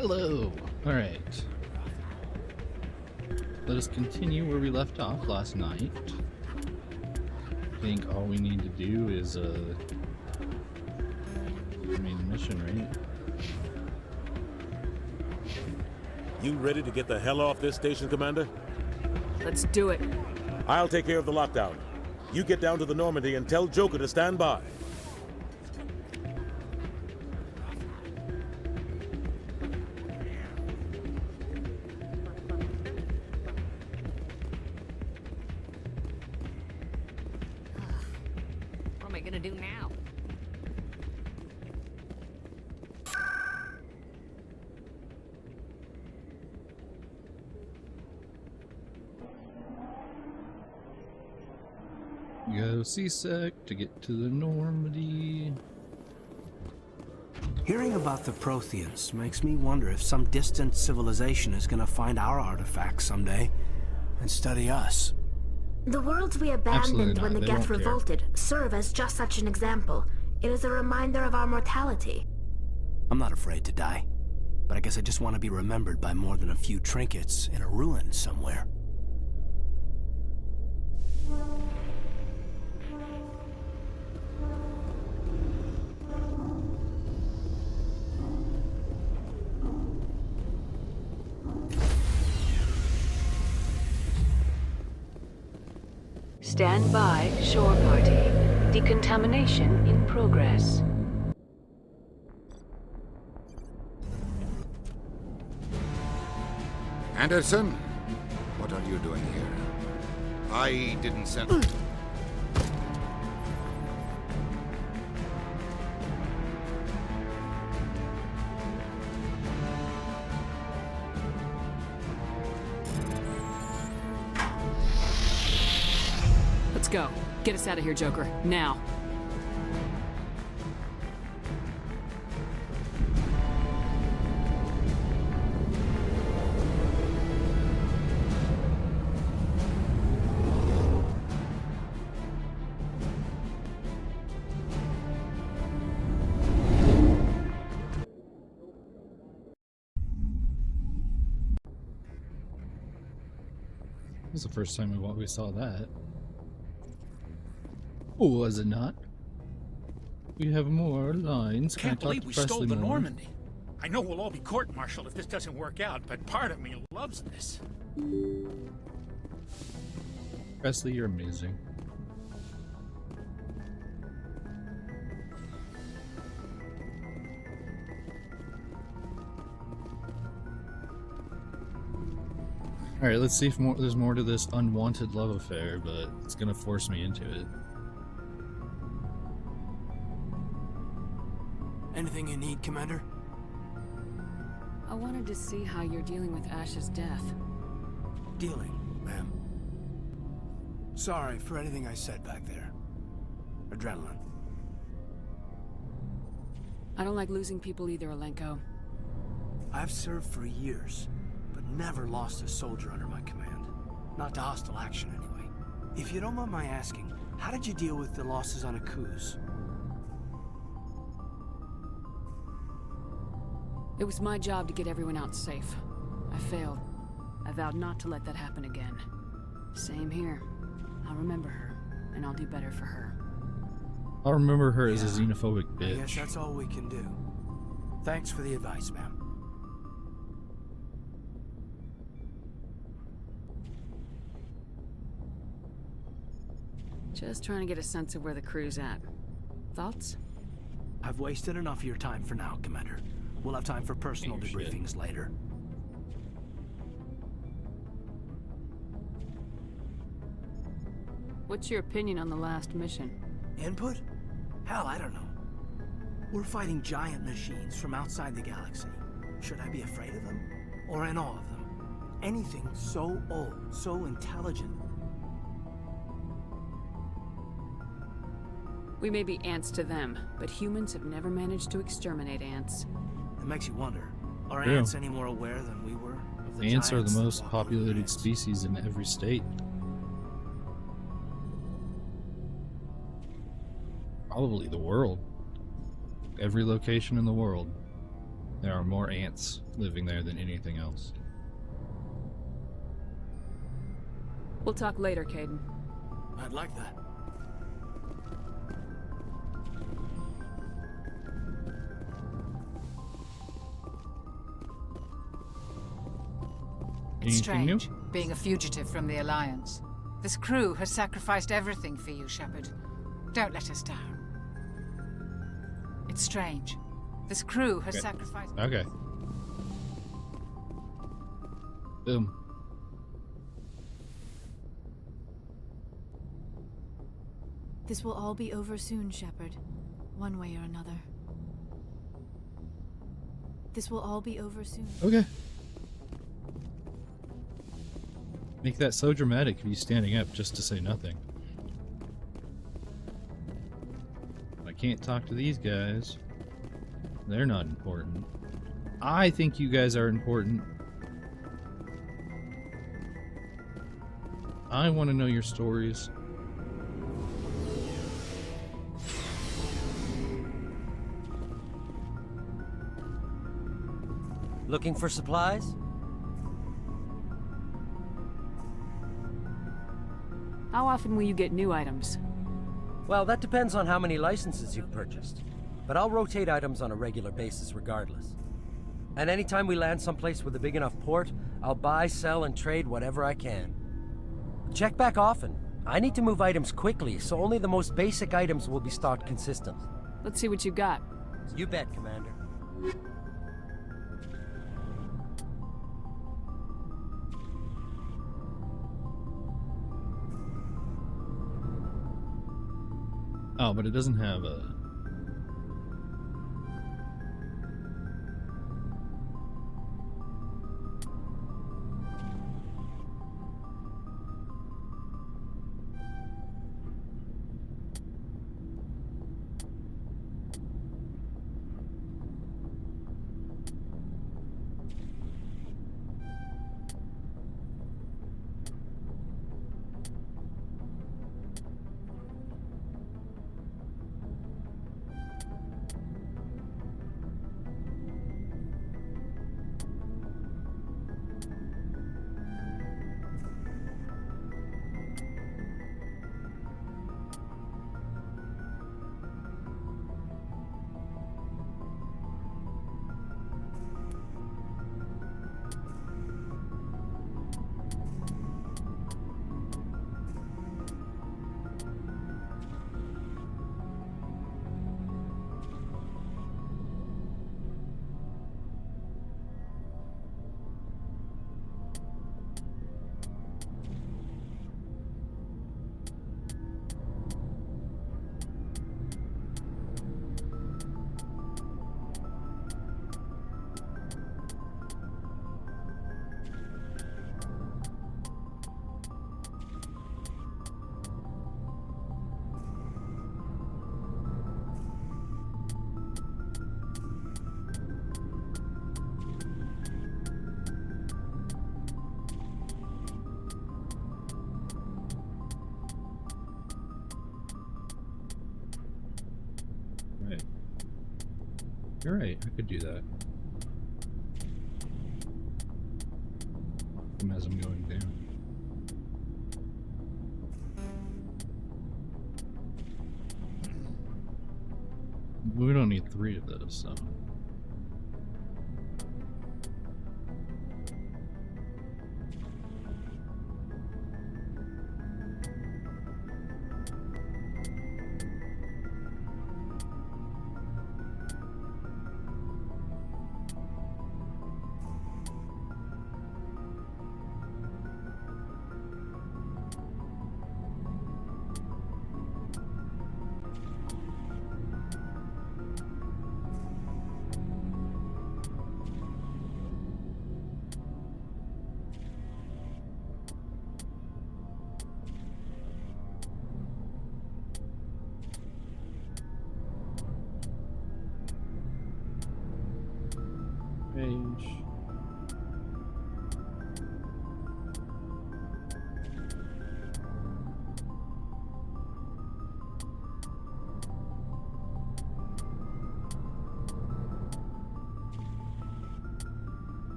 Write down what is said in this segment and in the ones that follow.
Hello! Alright. Let us continue where we left off last night. I think all we need to do is, main mission, right? You ready to get the hell off this station, Commander? Let's do it. I'll take care of the lockdown. You get down to the Normandy and tell Joker to stand by. What am I gonna do now? Go CSEC to get to the Normandy. Hearing about the Protheans makes me wonder if some distant civilization is gonna find our artifacts someday and study us. The worlds we Absolutely abandoned not. when the They Geth won't care. revolted serve as just such an example. It is a reminder of our mortality. I'm not afraid to die, but I guess I just want to be remembered by more than a few trinkets in a ruin somewhere. Stand by, shore party. Decontamination in progress. Anderson, what are you doing here? I didn't send... Let's go. Get us out of here, Joker. Now. This is the first time we saw that. Oh, was it not? We have more lines. Can I Can't talk believe to we Presley stole the more? Normandy. I know we'll all be court-martialed if this doesn't work out, but part of me loves this. Presley, you're amazing. Alright, let's see if there's more to this unwanted love affair, but it's gonna force me into it. Anything you need, Commander? I wanted to see how you're dealing with Ash's death. Dealing, ma'am. Sorry for anything I said back there. Adrenaline. I don't like losing people either, Alenko. I've served for years, but never lost a soldier under my command. Not to hostile action, anyway. If you don't mind my asking, how did you deal with the losses on Akuz? It was my job to get everyone out safe. I failed. I vowed not to let that happen again. Same here. I'll remember her, and I'll do better for her. I'll remember her as a Yeah, xenophobic I guess bitch. that's all we can do. Thanks for the advice, ma'am. Just trying to get a sense of where the crew's at. Thoughts? I've wasted enough of your time for now, Commander. We'll have time for personal Ain't shit. debriefings later. What's your opinion on the last mission? Input? Hell, I don't know. We're fighting giant machines from outside the galaxy. Should I be afraid of them? Or in awe of them? Anything so old, so intelligent. We may be ants to them, but humans have never managed to exterminate ants. It makes you wonder. Are Yeah. ants any more aware than we were of the Ants are giants the that most walk populated luminous? species in every state. Probably the world. Every location in the world. There are more ants living there than anything else. We'll talk later, Caden. I'd like that. It's Anything new? strange, being a fugitive from the Alliance. This crew has sacrificed everything for you, Shepard. Don't let us down. It's strange. This crew has Okay. sacrificed... Okay. Boom. This will all be over soon, Shepard. One way or another. This will all be over soon. Okay. Make that so dramatic of you standing up just to say nothing. I can't talk to these guys. They're not important. I think you guys are important. I want to know your stories. Looking for supplies? How often will you get new items? Well, that depends on how many licenses you've purchased. But I'll rotate items on a regular basis regardless. And anytime we land someplace with a big enough port, I'll buy, sell, and trade whatever I can. Check back often. I need to move items quickly, so only the most basic items will be stocked consistently. Let's see what you got. You bet, Commander. Oh, but it doesn't have a... Right. You're right, I could do that. As I'm going down. We don't need 3 of those, so...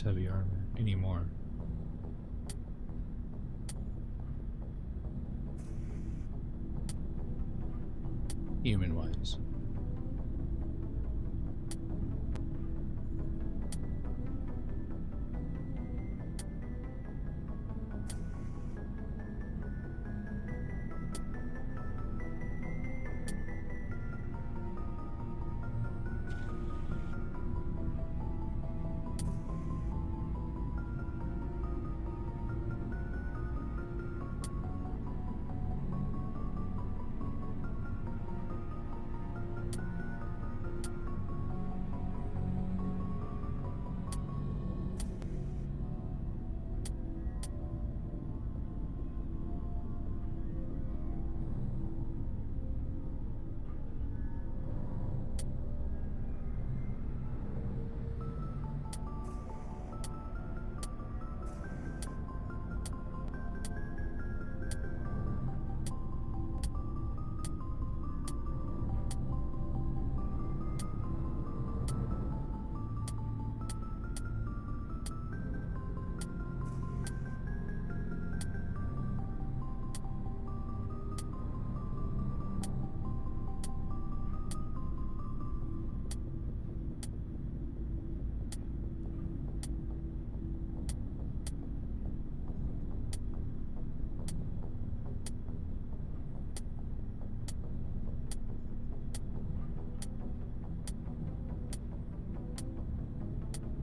use heavy armor anymore. Human-wise.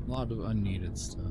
A lot of unneeded stuff.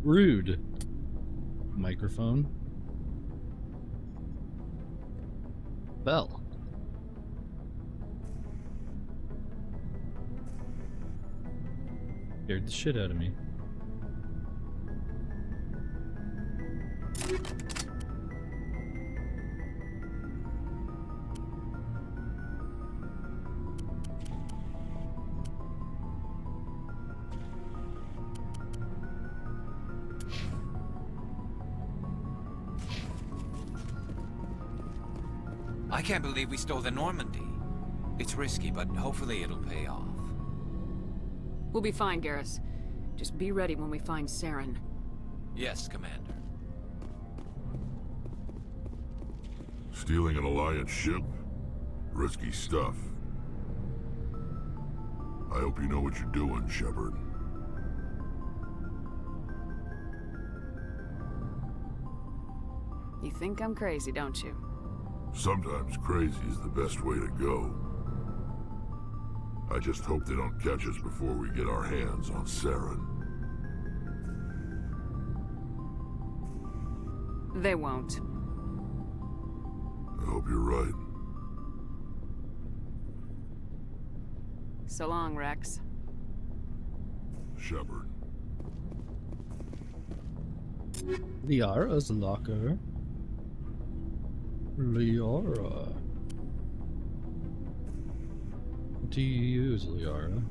Rude. Microphone. Bell. Scared the shit out of me. I can't believe we stole the Normandy. It's risky, but hopefully it'll pay off. We'll be fine, Garrus. Just be ready when we find Saren. Yes, Commander. Stealing an Alliance ship? Risky stuff. I hope you know what you're doing, Shepard. You think I'm crazy, don't you? Sometimes crazy is the best way to go. I just hope they don't catch us before we get our hands on Saren. They won't. I hope you're right. So long, Rex. Shepard. Liara's locker. Liara. What do you use, Liara?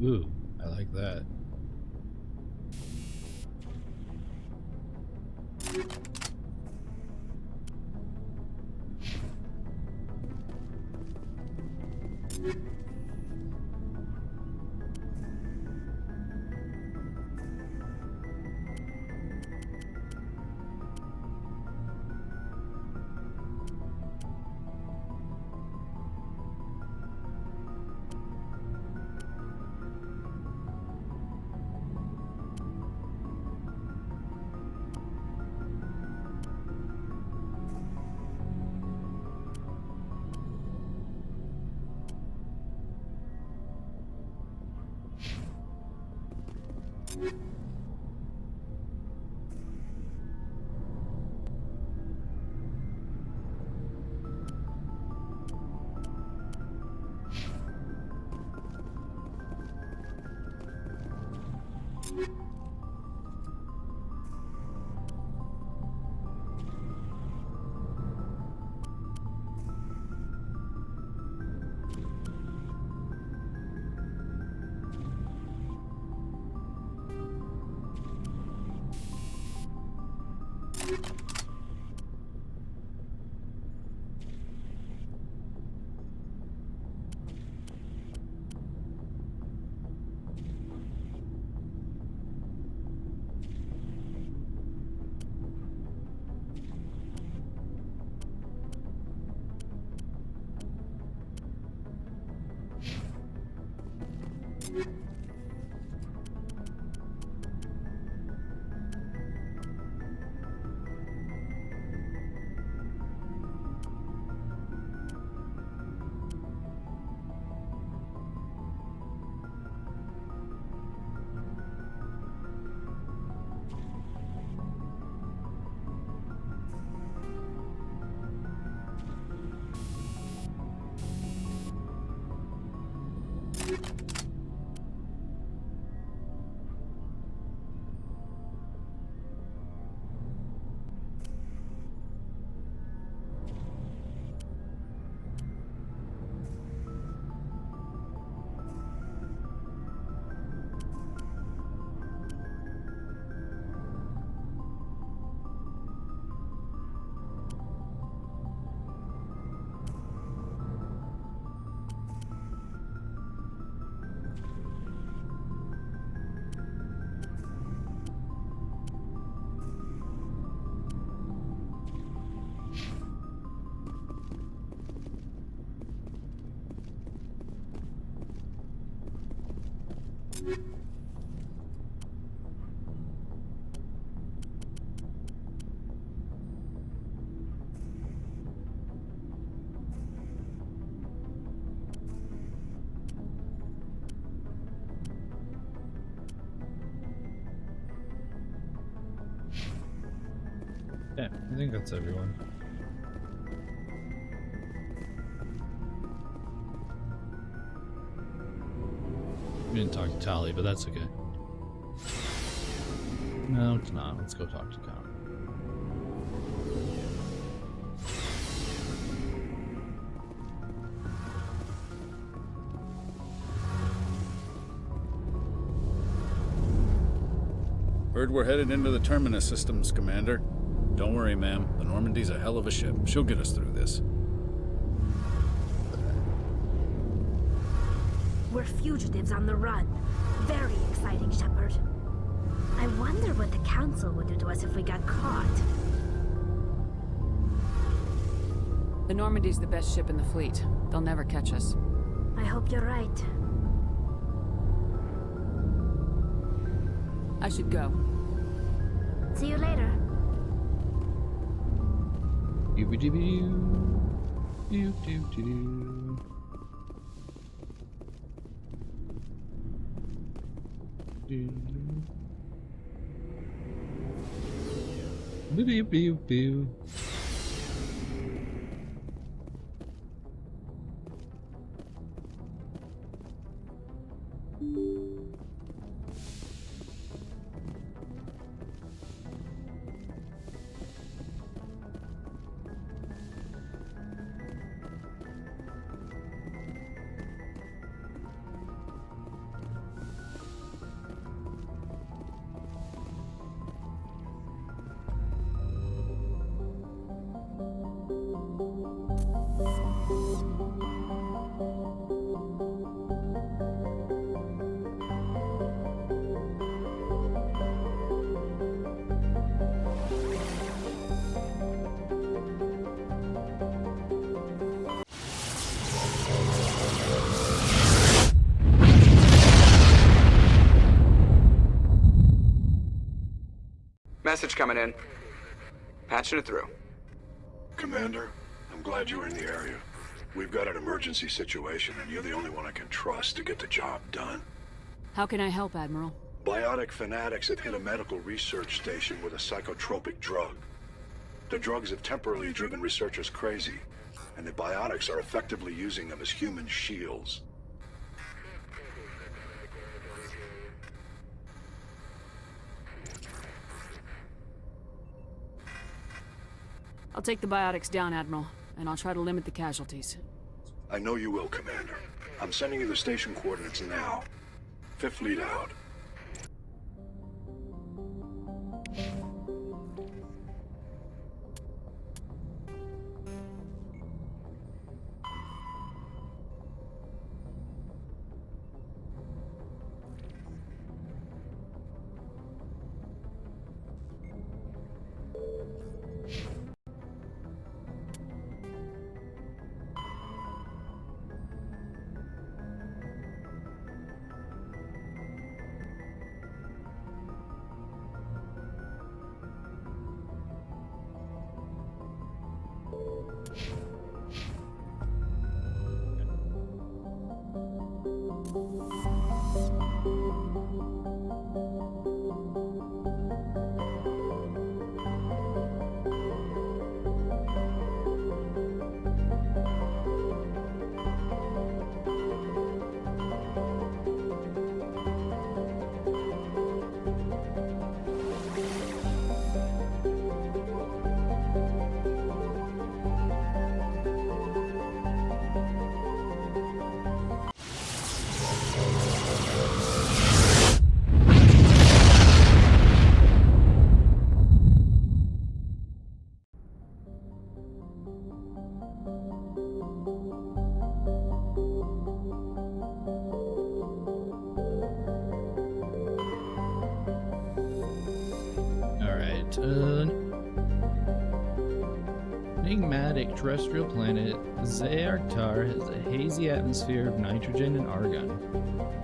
Ooh, I like that. Yeah, I think that's everyone. We didn't talk to Tali, but that's okay. No, it's not. Let's go talk to Kyle. Heard we're headed into the Terminus systems, Commander. Don't worry, ma'am. The Normandy's a hell of a ship. She'll get us through this. We're fugitives on the run. Very exciting, Shepard. I wonder what the Council would do to us if we got caught. The Normandy's the best ship in the fleet. They'll never catch us. I hope you're right. I should go. See you later. Message coming in. Patching it through. Commander, I'm glad you were in the area. We've got an emergency situation, and you're the only one I can trust to get the job done. How can I help, Admiral? Biotic fanatics have hit a medical research station with a psychotropic drug. The drugs have temporarily driven researchers crazy, and the biotics are effectively using them as human shields. I'll take the biotics down, Admiral, and I'll try to limit the casualties. I know you will, Commander. I'm sending you the station coordinates now. Fifth Fleet out. Enigmatic terrestrial planet Zayarktar has a hazy atmosphere of nitrogen and argon.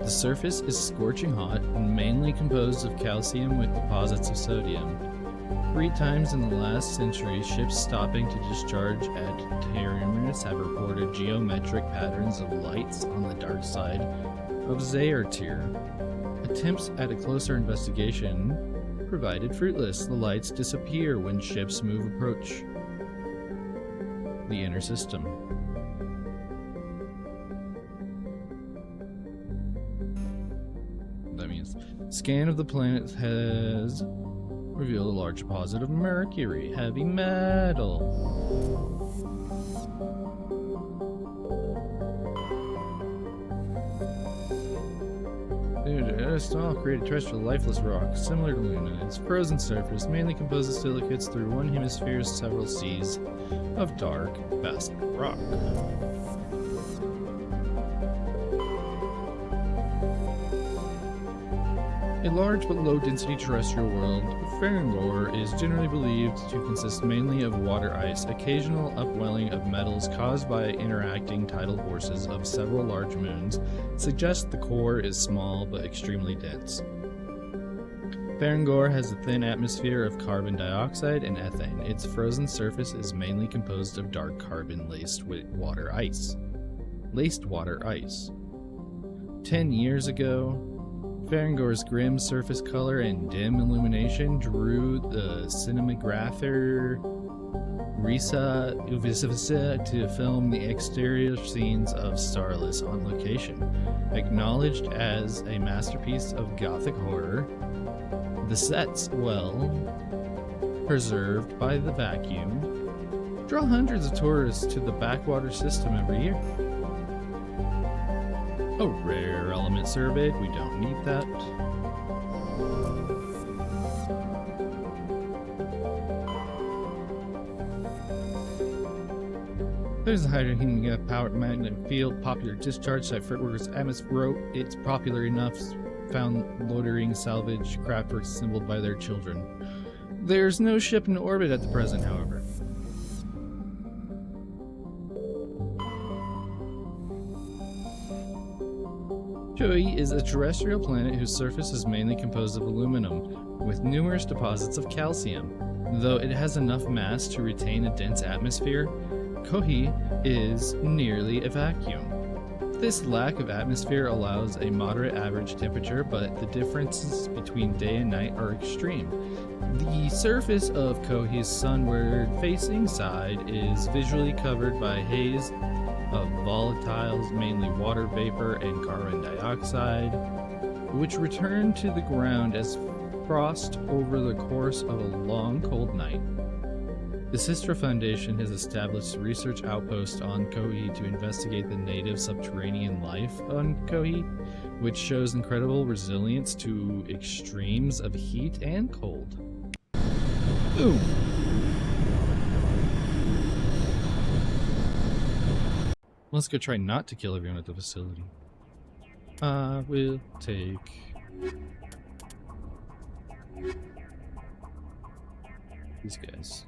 The surface is scorching hot and mainly composed of calcium with deposits of sodium. 3 times in the last century, ships stopping to discharge at Terminus have reported geometric patterns of lights on the dark side of Zayarktar. Attempts at a closer investigation provided fruitless. The lights disappear when ships approach the inner system. That means scan of the planet has revealed a large deposit of mercury, heavy metal. Aristotle created terrestrial lifeless rock, similar to Luna. Its frozen surface mainly composes silicates through one hemisphere's several seas of dark basalt rock. A large but low-density terrestrial world, Ferengor is generally believed to consist mainly of water ice, occasional upwelling of metals caused by interacting tidal forces of several large moons suggests the core is small but extremely dense. Ferengor has a thin atmosphere of carbon dioxide and ethane. Its frozen surface is mainly composed of dark carbon laced with water ice. 10 years ago, Ferengor's grim surface color and dim illumination drew the cinematographer Risa Uvisivica to film the exterior scenes of Starless on location. Acknowledged as a masterpiece of gothic horror, the sets, well preserved by the vacuum, draw hundreds of tourists to the backwater system every year. A rare element surveyed, we don't need that. There's a hydrogen powered magnet field, popular discharge site for workers. Amos wrote it's popular enough, found loitering salvage craftworks assembled by their children. There's no ship in orbit at the present, however. Kohi is a terrestrial planet whose surface is mainly composed of aluminum, with numerous deposits of calcium. Though it has enough mass to retain a dense atmosphere, Kohi is nearly a vacuum. This lack of atmosphere allows a moderate average temperature, but the differences between day and night are extreme. The surface of Kohi's sunward-facing side is visually covered by haze of volatiles, mainly water vapor and carbon dioxide, which return to the ground as frost over the course of a long, cold night. The Sistra Foundation has established a research outpost on Kohi to investigate the native subterranean life on Kohi, which shows incredible resilience to extremes of heat and cold. Boom! Let's go try not to kill everyone at the facility. I will take... these guys.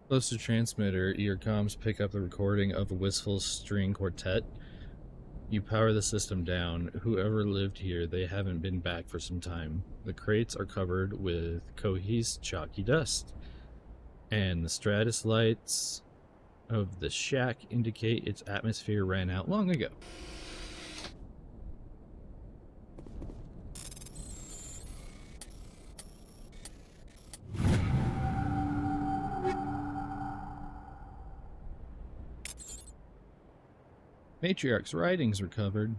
Close to transmitter, earcoms pick up the recording of a wistful string quartet. You power the system down. Whoever lived here, they haven't been back for some time. The crates are covered with Kohi's chalky dust, and the stratus lights of the shack indicate its atmosphere ran out long ago. Matriarch's writings recovered.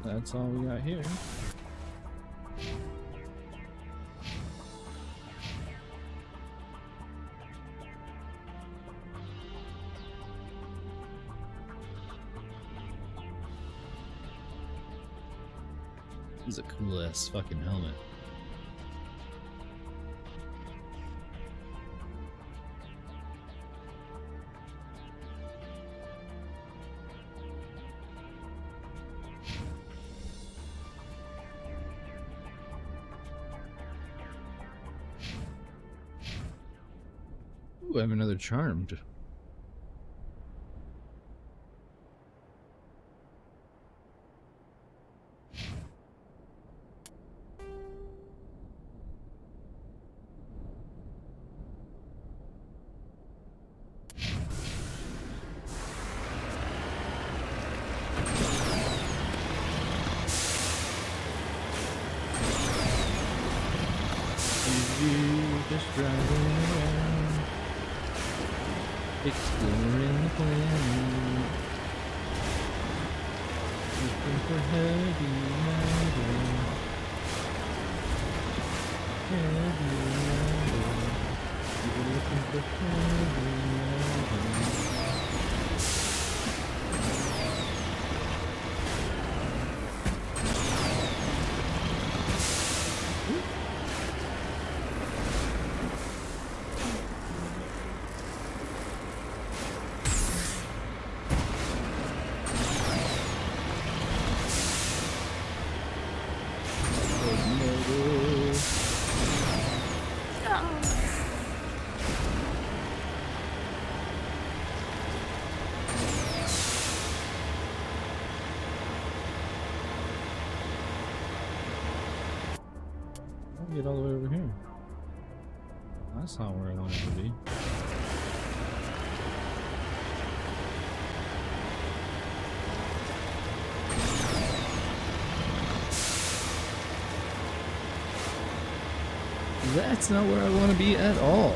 That's all we got here. This is a cool ass fucking helmet. Ooh, I have another charmed. Just driving around, exploring the planet, looking for heavy metal. Heavy metal. You're looking for heavy metal. Get all the way over here. That's not where I wanted to be. That's not where I want to be at all.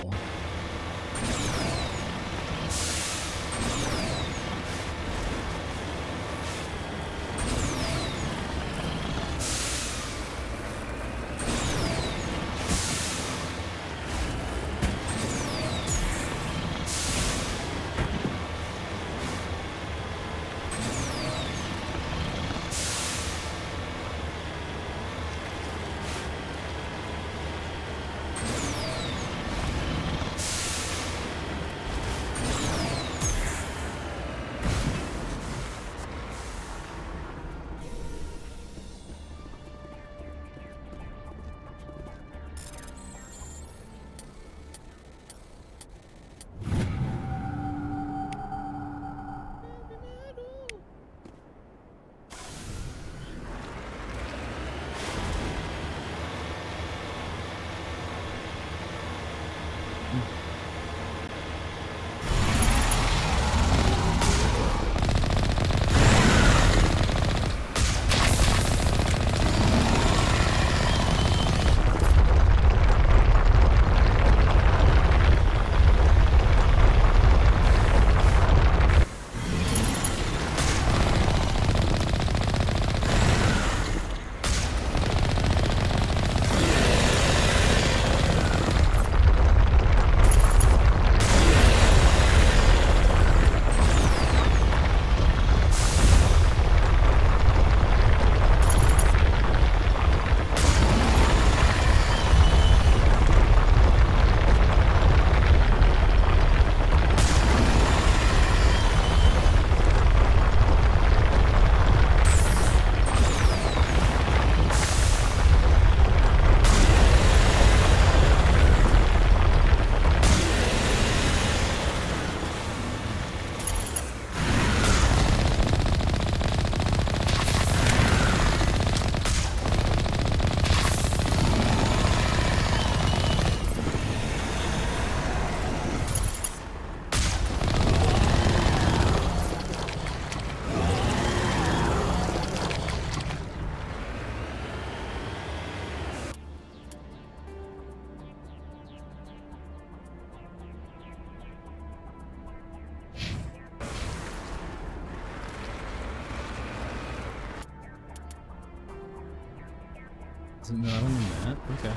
Is it not on the map? Okay.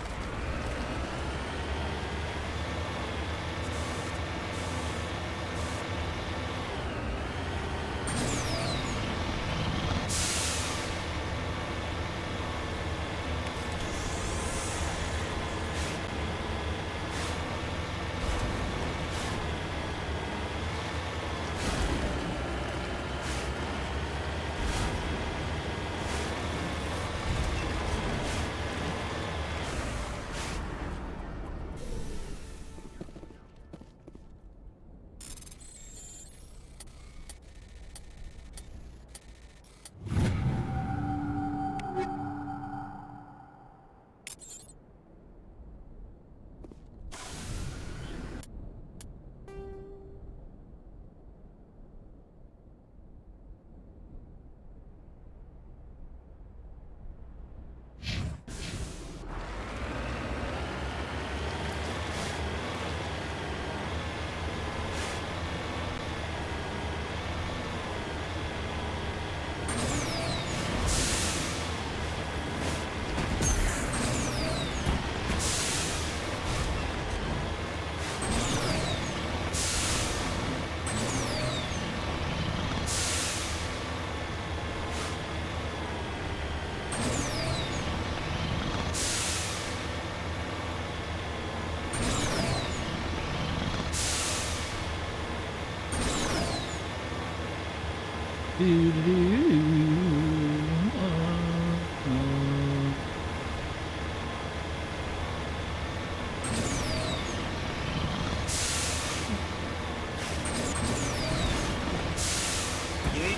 You need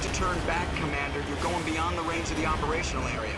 to turn back, Commander. You're going beyond the range of the operational area.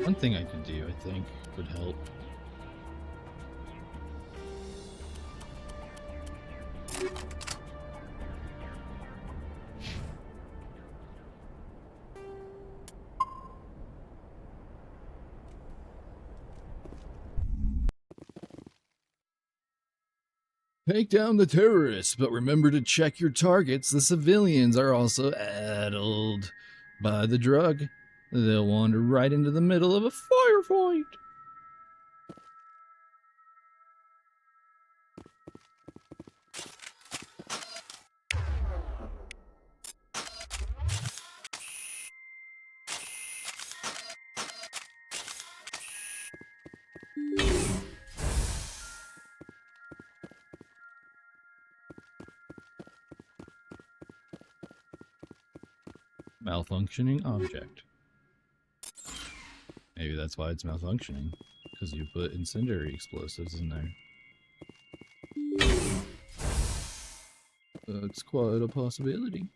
One thing I could do, I think, would help. Take down the terrorists, but remember to check your targets. The civilians are also addled by the drug. They'll wander right into the middle of a firefight. Malfunctioning object. Maybe that's why it's malfunctioning, because you put incendiary explosives in there. That's quite a possibility.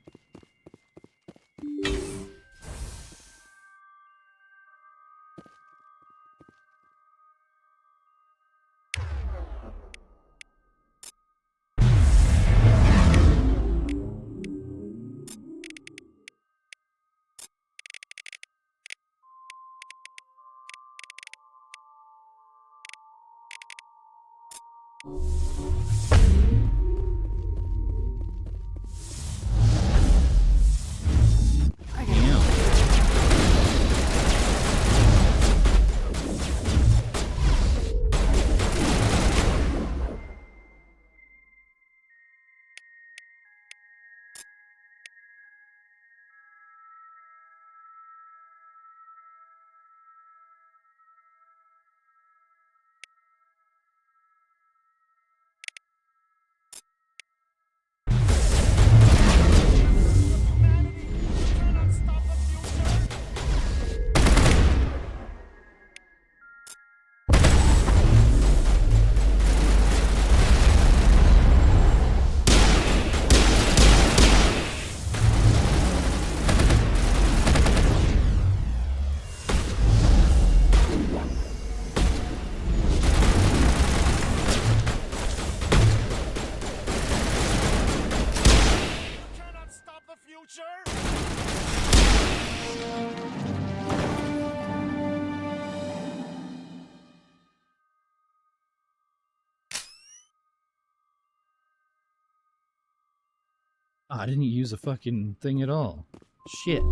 I didn't use a fucking thing at all. Shit.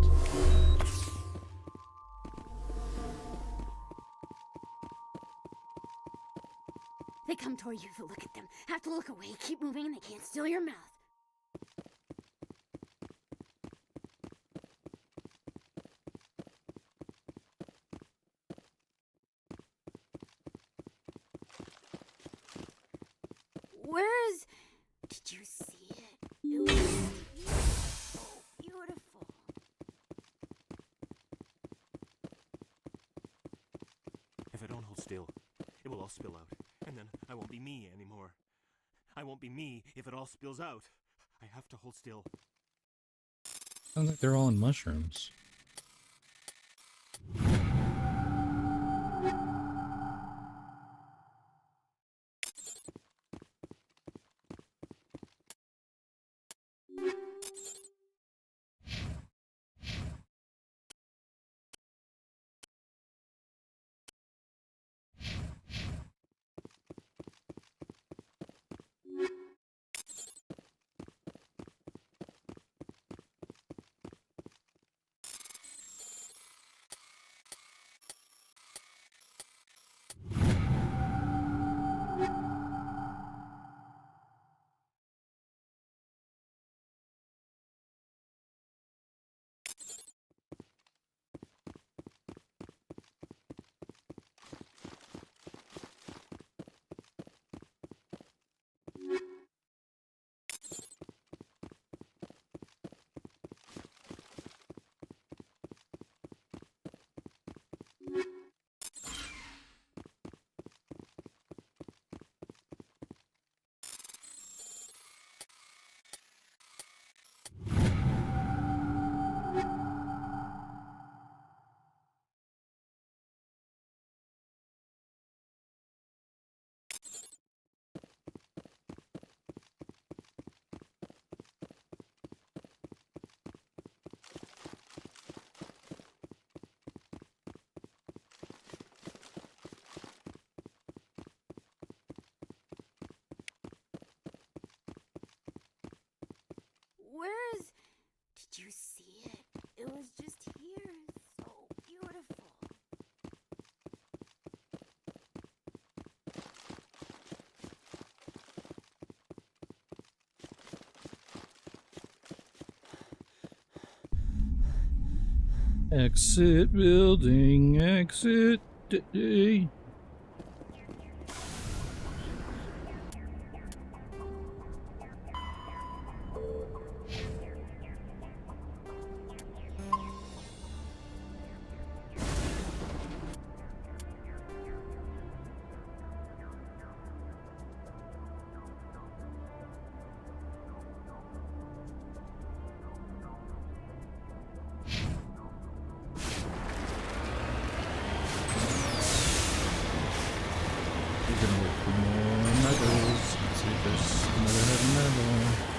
They come toward you, so look at them. Have to look away, keep moving, and they can't steal your mouth. Where is... Did you see it? It was so beautiful. If I don't hold still, it will all spill out. And then I won't be me anymore. I won't be me if it all spills out. I have to hold still. Sounds like they're all on mushrooms. Exit building, exit. We're gonna look for more medals. Let's see if there's another hidden medal.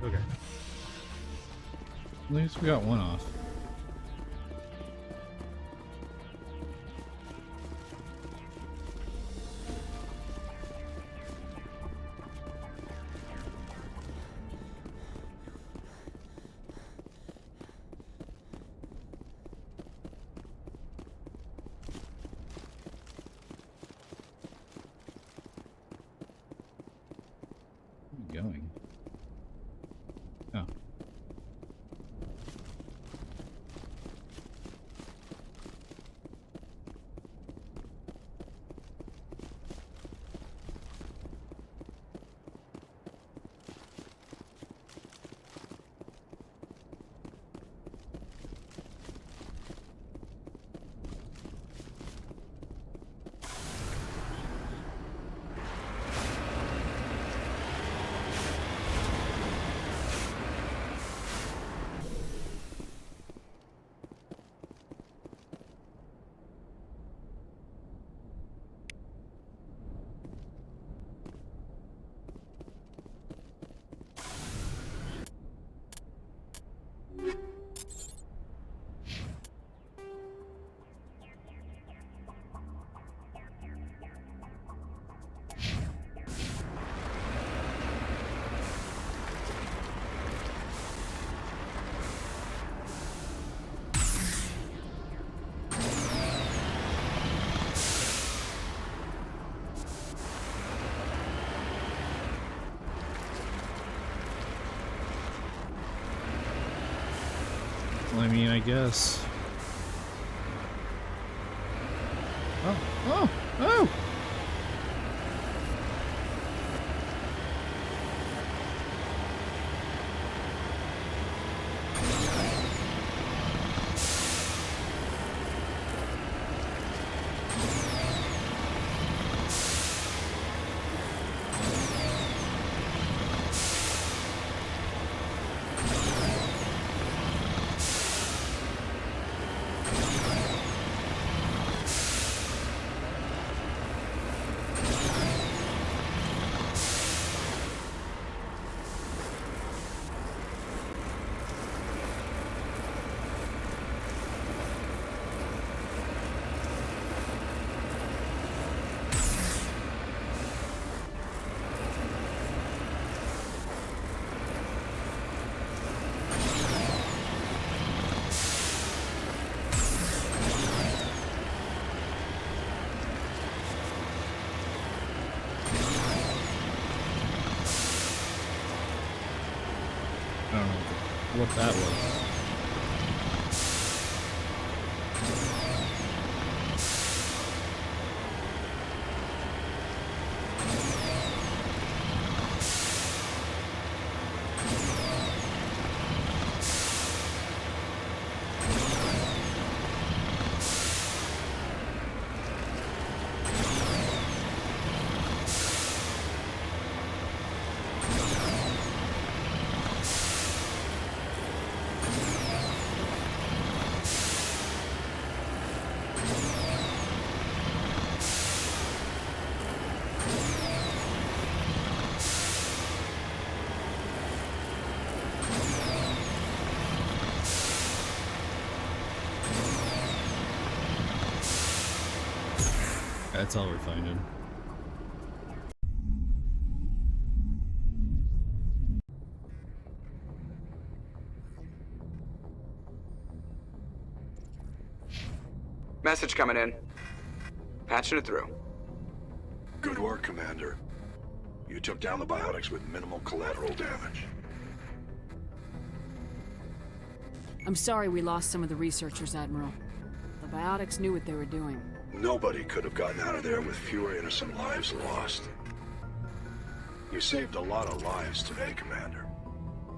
Okay. At least we got one off. Where are we going? Oh. I mean, I guess. Oh, oh, oh! I don't know what that was. That's all we're finding. Message coming in. Patching it through. Good work, Commander. You took down the biotics with minimal collateral damage. I'm sorry we lost some of the researchers, Admiral. The biotics knew what they were doing. Nobody could have gotten out of there with fewer innocent lives lost. You saved a lot of lives today, Commander.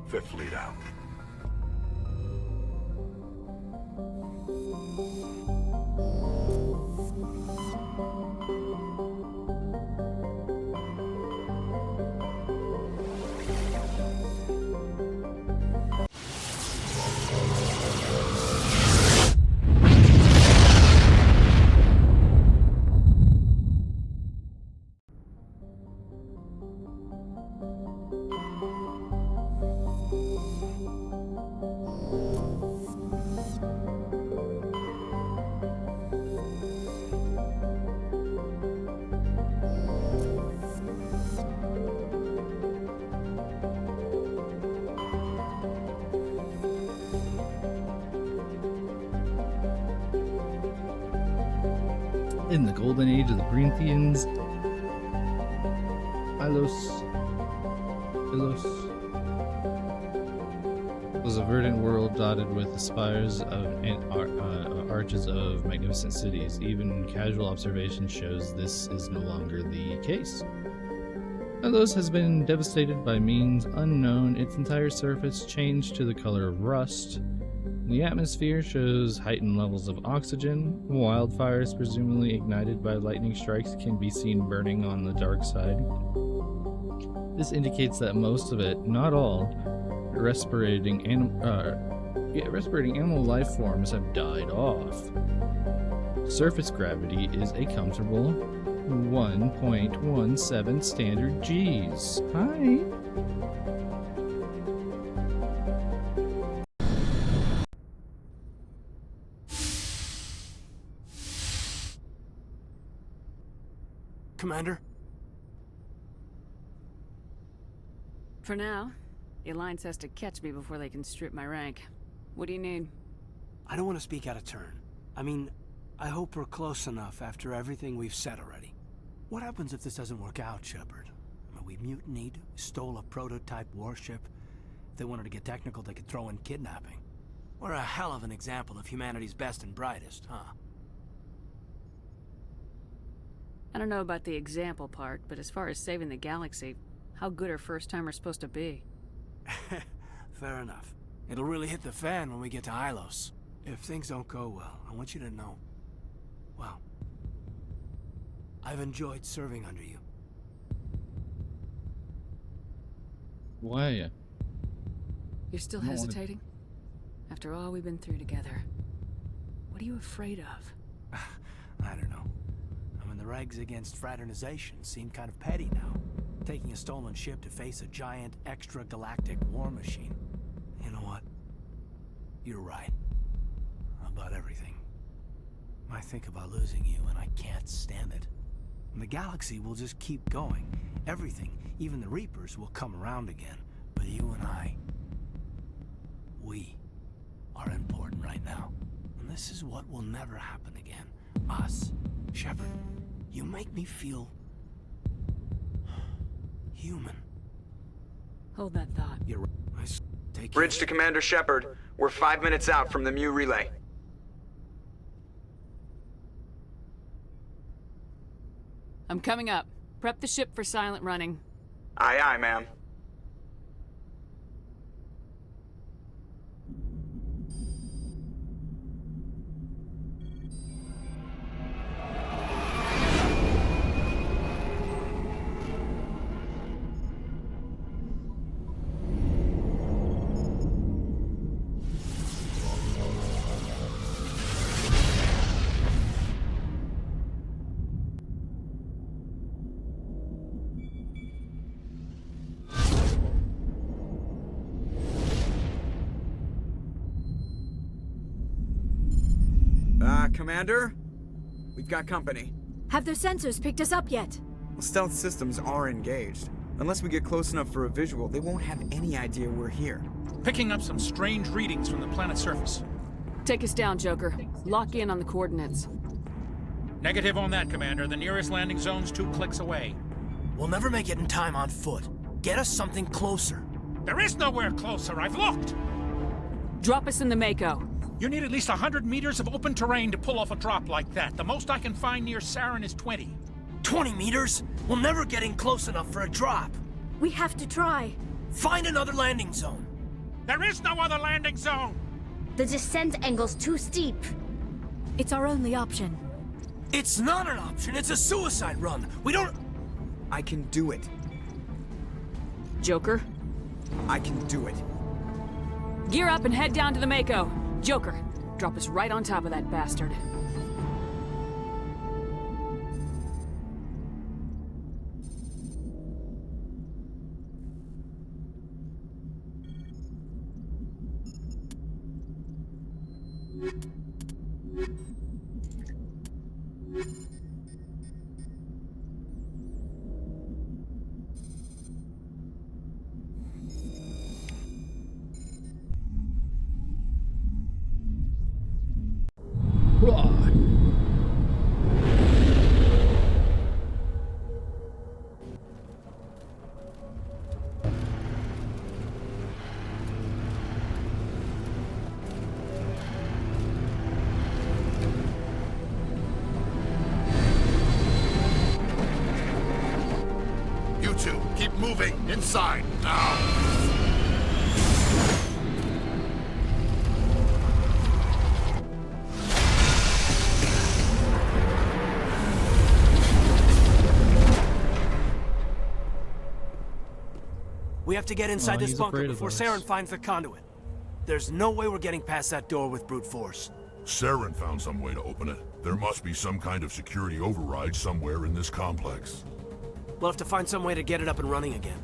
Fifth Fleet out. In the golden age of the Corinthians, Ilos was a verdant world dotted with the spires and arches of magnificent cities. Even casual observation shows this is no longer the case. Ilos has been devastated by means unknown, its entire surface changed to the color of rust. The atmosphere shows heightened levels of oxygen. Wildfires, presumably ignited by lightning strikes, can be seen burning on the dark side. This indicates that most of it, not all, respirating animal life forms have died off. Surface gravity is a comfortable 1.17 standard Gs. Hi. Commander? For now, the Alliance has to catch me before they can strip my rank. What do you need? I don't want to speak out of turn. I mean, I hope we're close enough after everything we've said already. What happens if this doesn't work out, Shepard? I mean, we mutinied, stole a prototype warship. If they wanted to get technical, they could throw in kidnapping. We're a hell of an example of humanity's best and brightest, huh? I don't know about the example part, but as far as saving the galaxy, how good are first-timers supposed to be? Fair enough. It'll really hit the fan when we get to Ilos. If things don't go well, I want you to know, well, I've enjoyed serving under you. Why? You're still hesitating? After all we've been through together, what are you afraid of? I don't know. I mean, the regs against fraternization seem kind of petty now. Taking a stolen ship to face a giant extra-galactic war machine. You know what? You're right. About everything. I think about losing you, and I can't stand it. And the galaxy will just keep going. Everything, even the Reapers, will come around again. But you and I, we are important right now. And this is what will never happen again. Us. Shepard, you make me feel human. Hold that thought. You're right. Take Bridge to Commander Shepard. We're 5 minutes out from the Mu relay. I'm coming up. Prep the ship for silent running. Aye, aye, ma'am. Commander? We've got company. Have their sensors picked us up yet? Well, stealth systems are engaged. Unless we get close enough for a visual, they won't have any idea we're here. Picking up some strange readings from the planet's surface. Take us down, Joker. Lock in on the coordinates. Negative on that, Commander. The nearest landing zone's 2 clicks away. We'll never make it in time on foot. Get us something closer. There is nowhere closer. I've looked. Drop us in the Mako. You need at least 100 meters of open terrain to pull off a drop like that. The most I can find near Saren is 20. 20 meters? We'll never get in close enough for a drop. We have to try. Find another landing zone. There is no other landing zone! The descent angle's too steep. It's our only option. It's not an option. It's a suicide run. We don't... I can do it. Joker? I can do it. Gear up and head down to the Mako. Joker, drop us right on top of that bastard. moving! Inside, now! We have to get inside this he's bunker afraid of before us. Saren finds the conduit. There's no way we're getting past that door with brute force. Saren found some way to open it. There must be some kind of security override somewhere in this complex. We'll have to find some way to get it up and running again.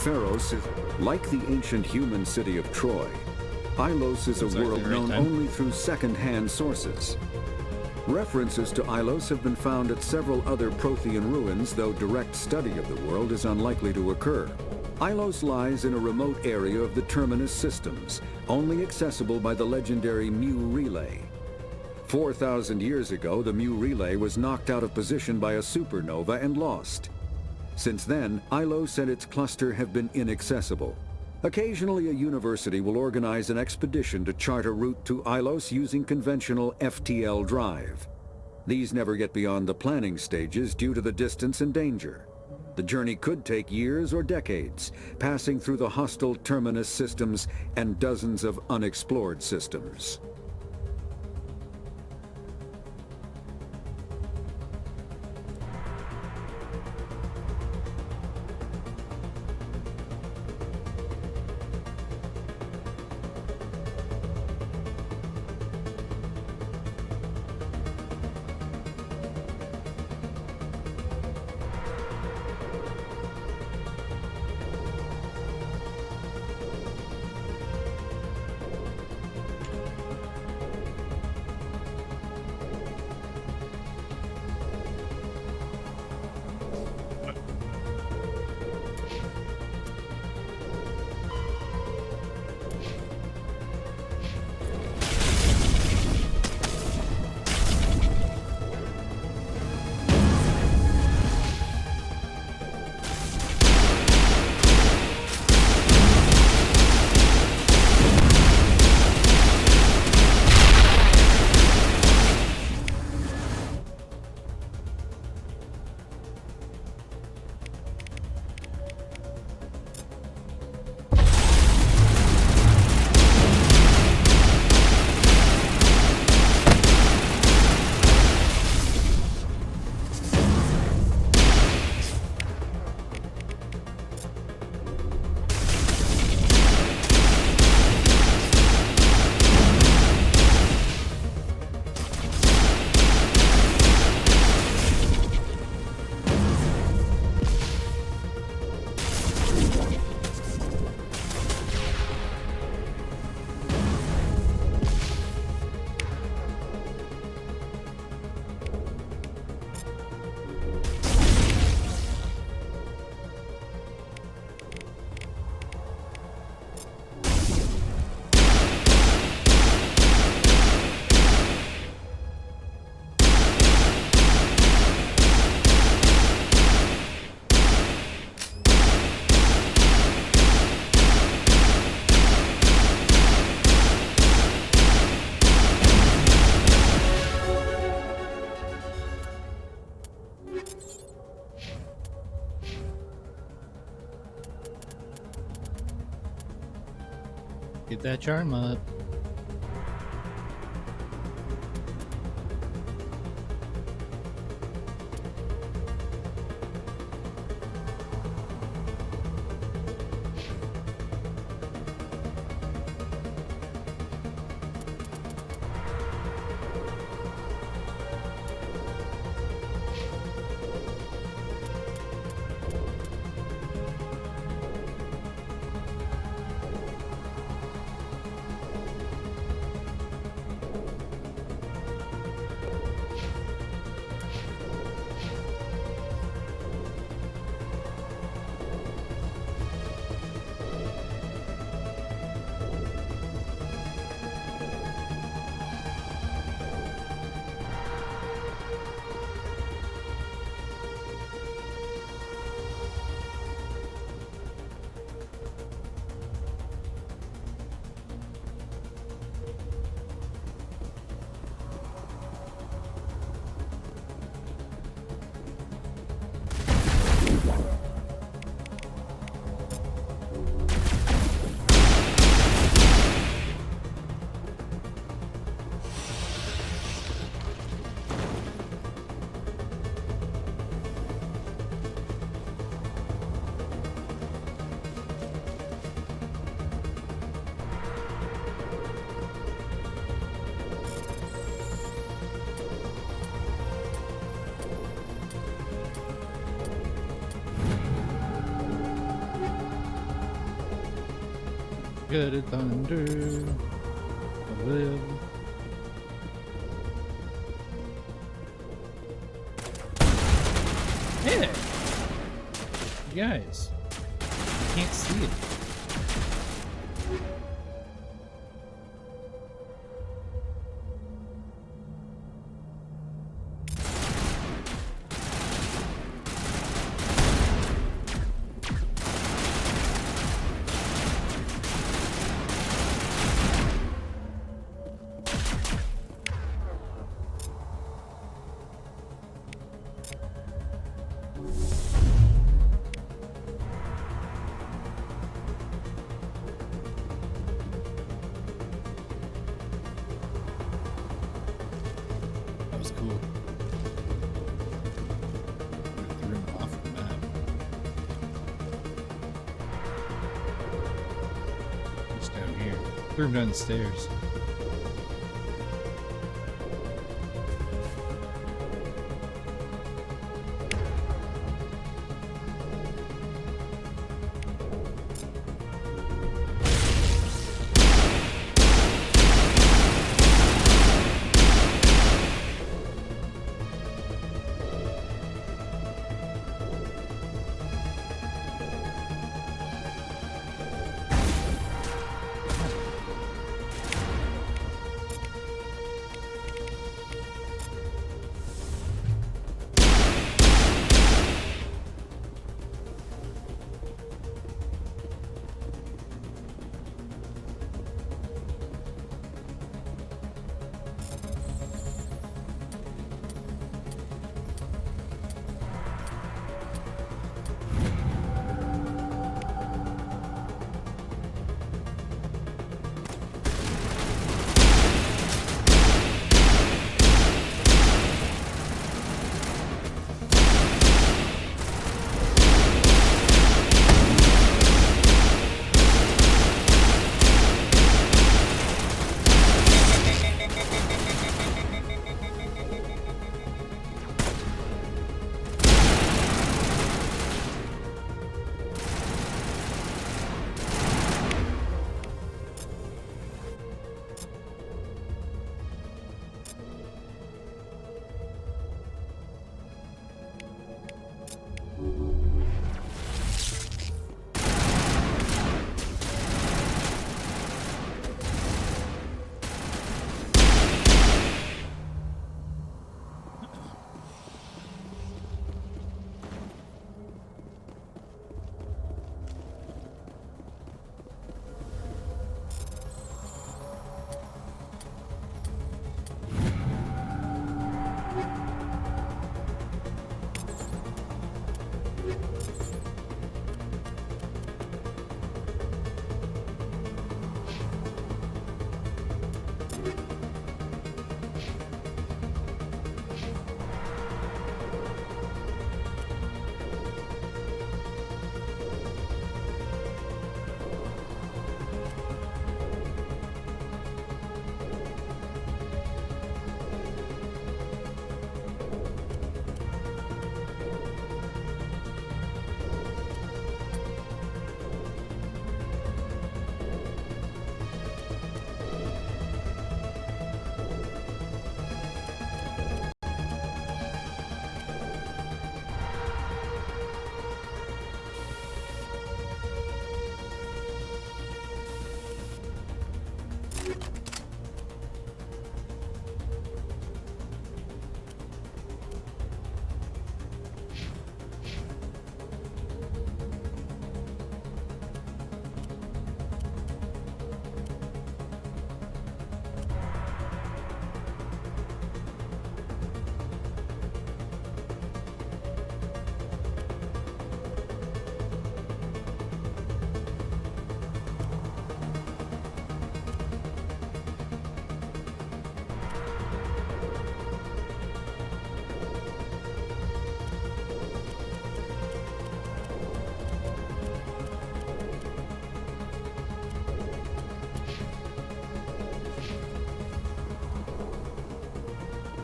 Pharos is like the ancient human city of Troy. Ilos is a Exactly world right known time. only through second-hand sources. References to Ilos have been found at several other Prothean ruins, though direct study of the world is unlikely to occur. Ilos lies in a remote area of the Terminus systems, only accessible by the legendary Mu Relay. 4,000 years ago, the Mu Relay was knocked out of position by a supernova and lost. Since then, Ilos and its cluster have been inaccessible. Occasionally, a university will organize an expedition to chart a route to Ilos using conventional FTL drive. These never get beyond the planning stages due to the distance and danger. The journey could take years or decades, passing through the hostile Terminus systems and dozens of unexplored systems. Get that charm up. Good at thunder. I live. Hey there! You guys. I can't see it. That was cool. Threw him off the map. He's down here. Threw him down the stairs.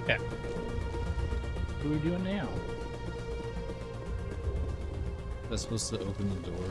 Okay. What are we doing now? That's supposed to open the door.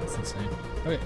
That's insane. Okay.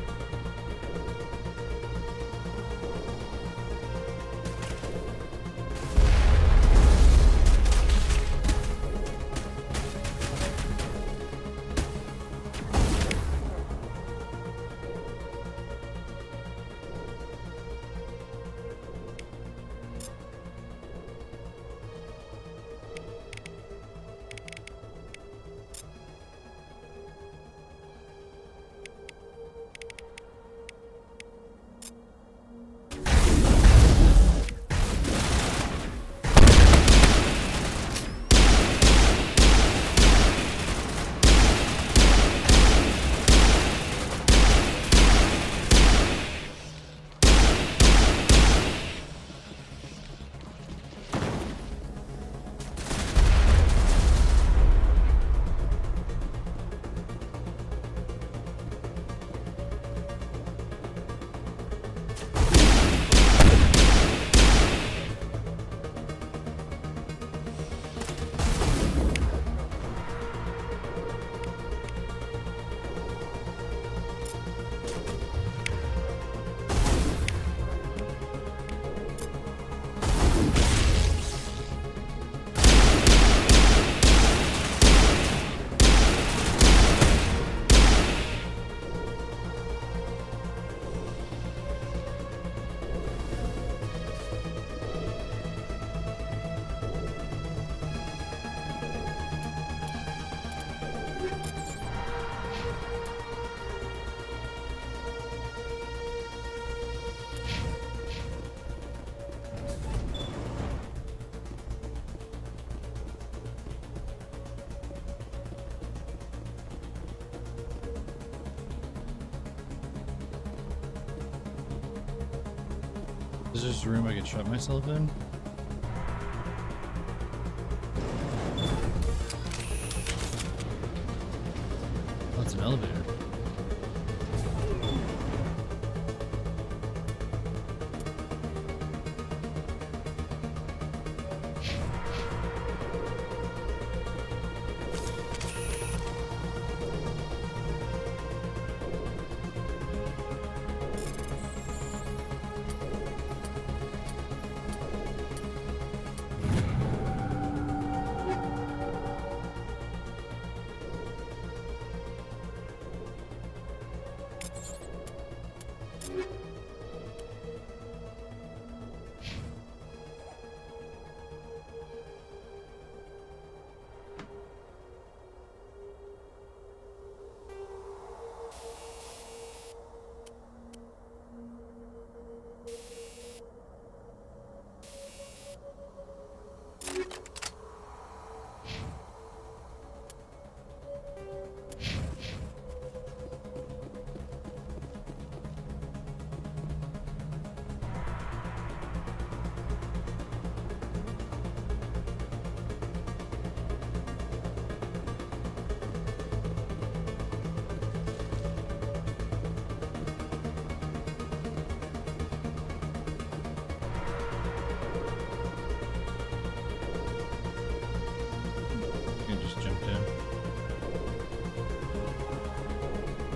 Is this a room I could shut myself in? Oh, it's an elevator.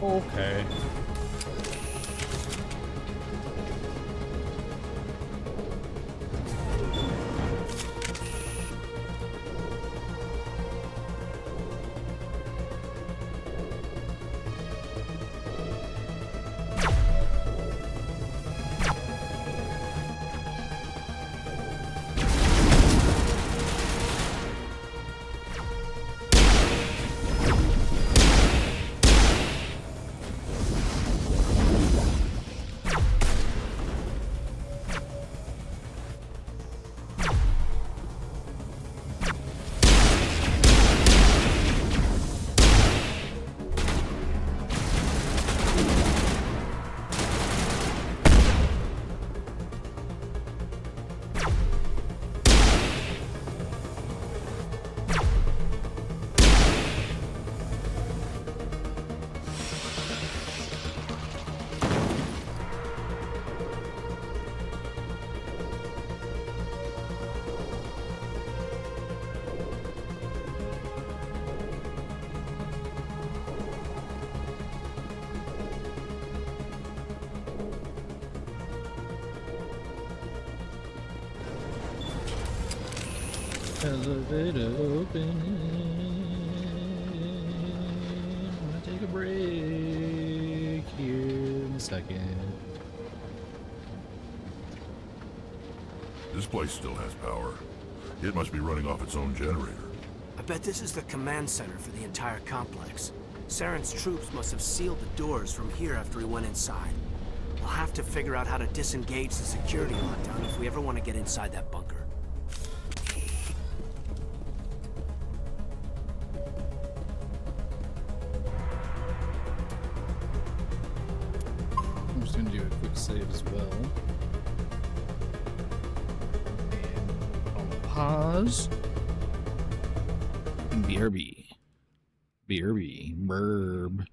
Okay. Elevator open. I'm gonna take a break here in a second. This place still has power. It must be running off its own generator. I bet this is the command center for the entire complex. Saren's troops must have sealed the doors from here after he went inside. We'll have to figure out how to disengage the security lockdown if we ever want to get inside that bunker. I'm just gonna do a quick save as well. And I'll pause. And BRB. BRB. Burb.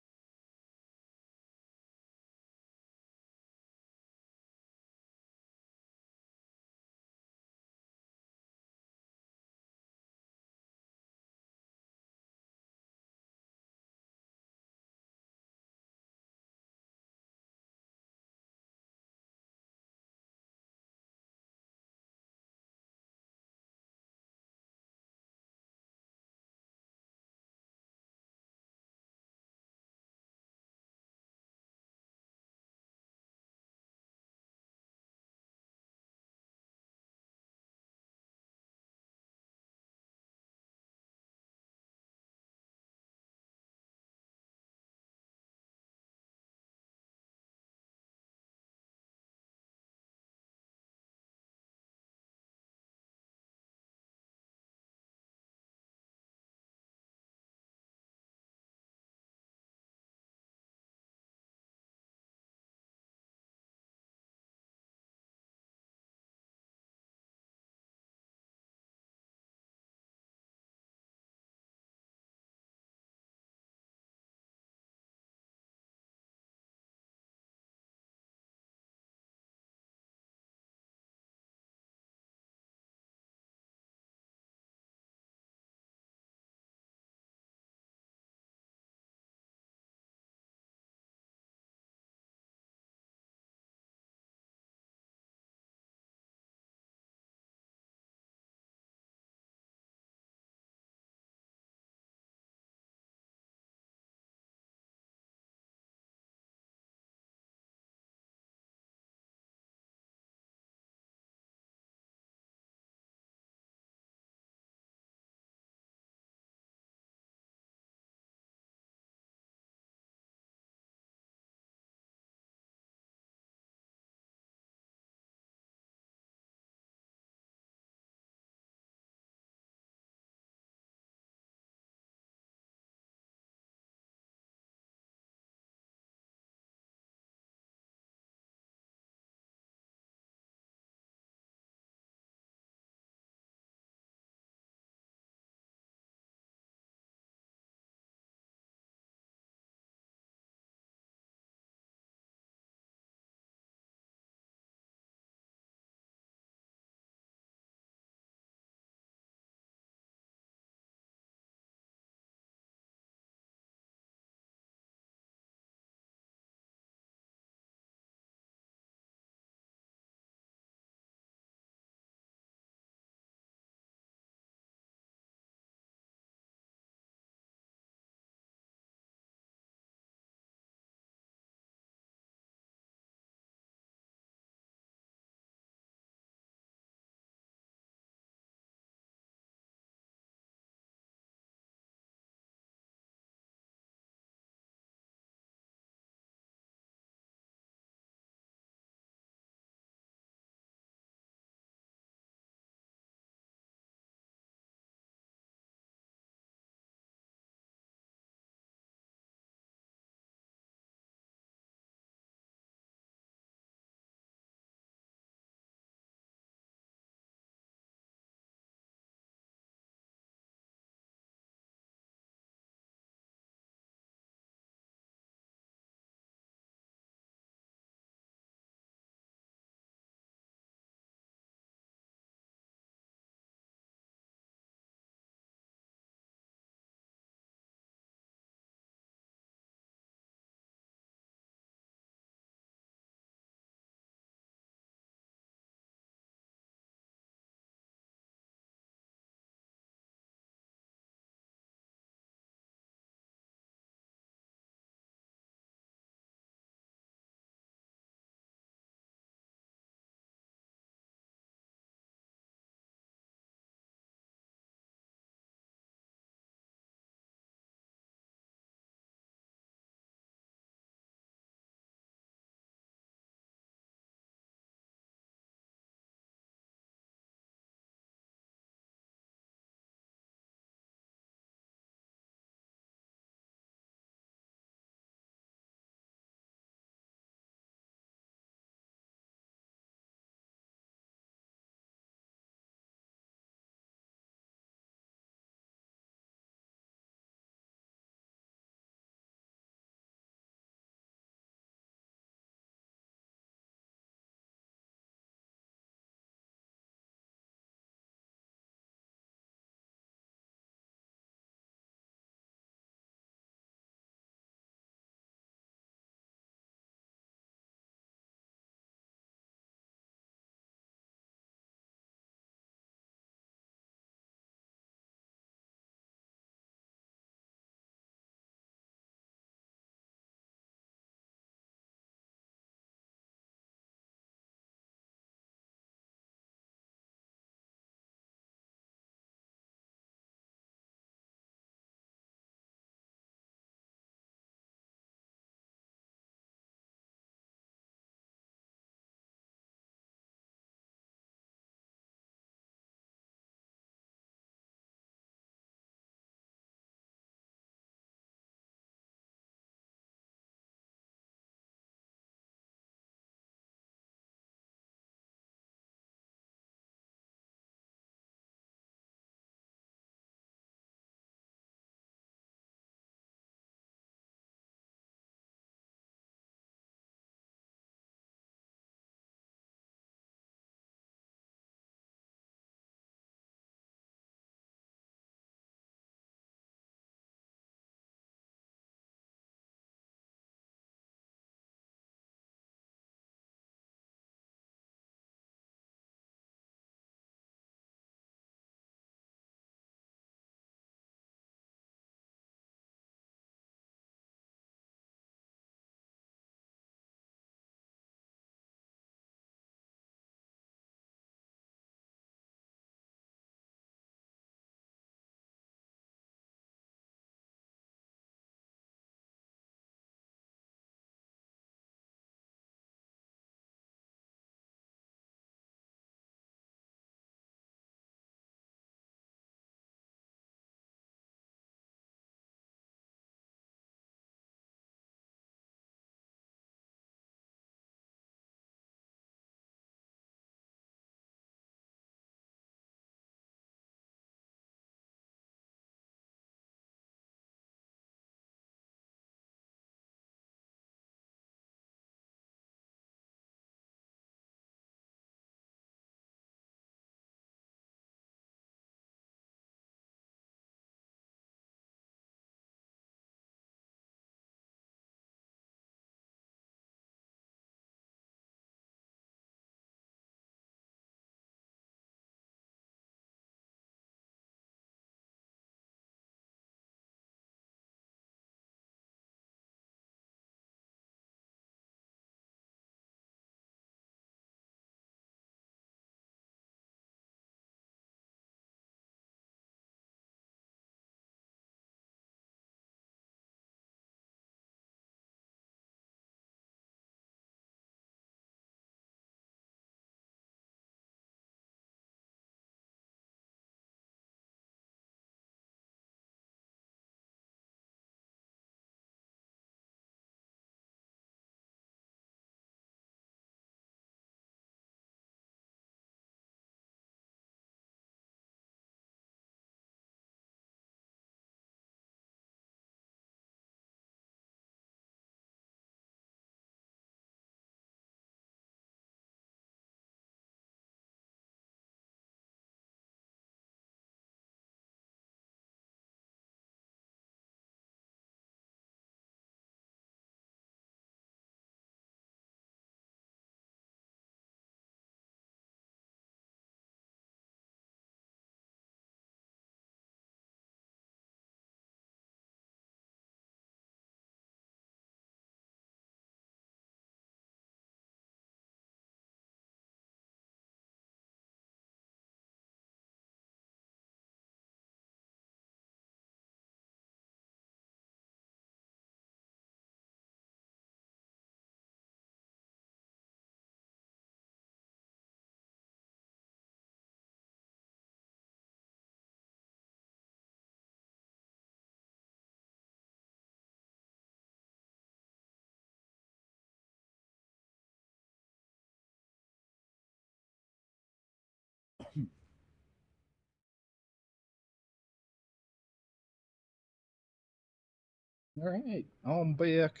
Alright, I'm back.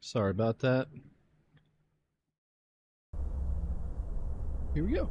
Sorry about that. Here we go.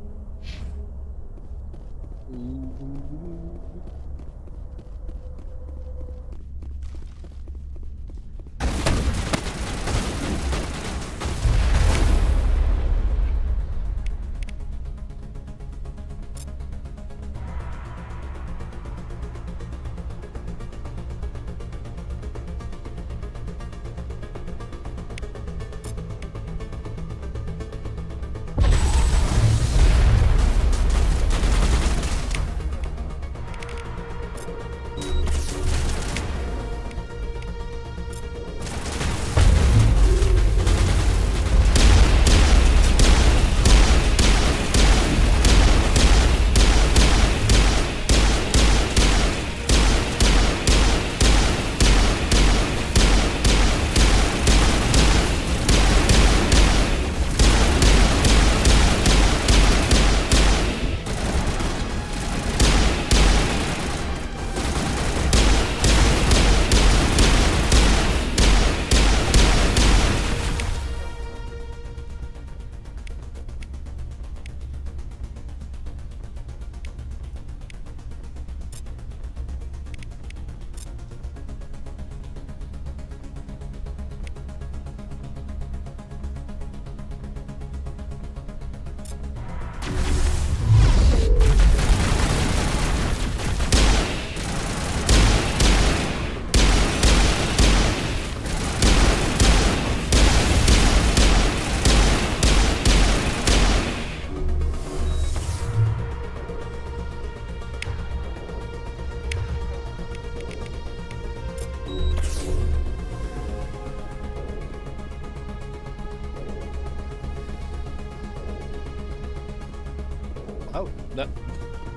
Oh,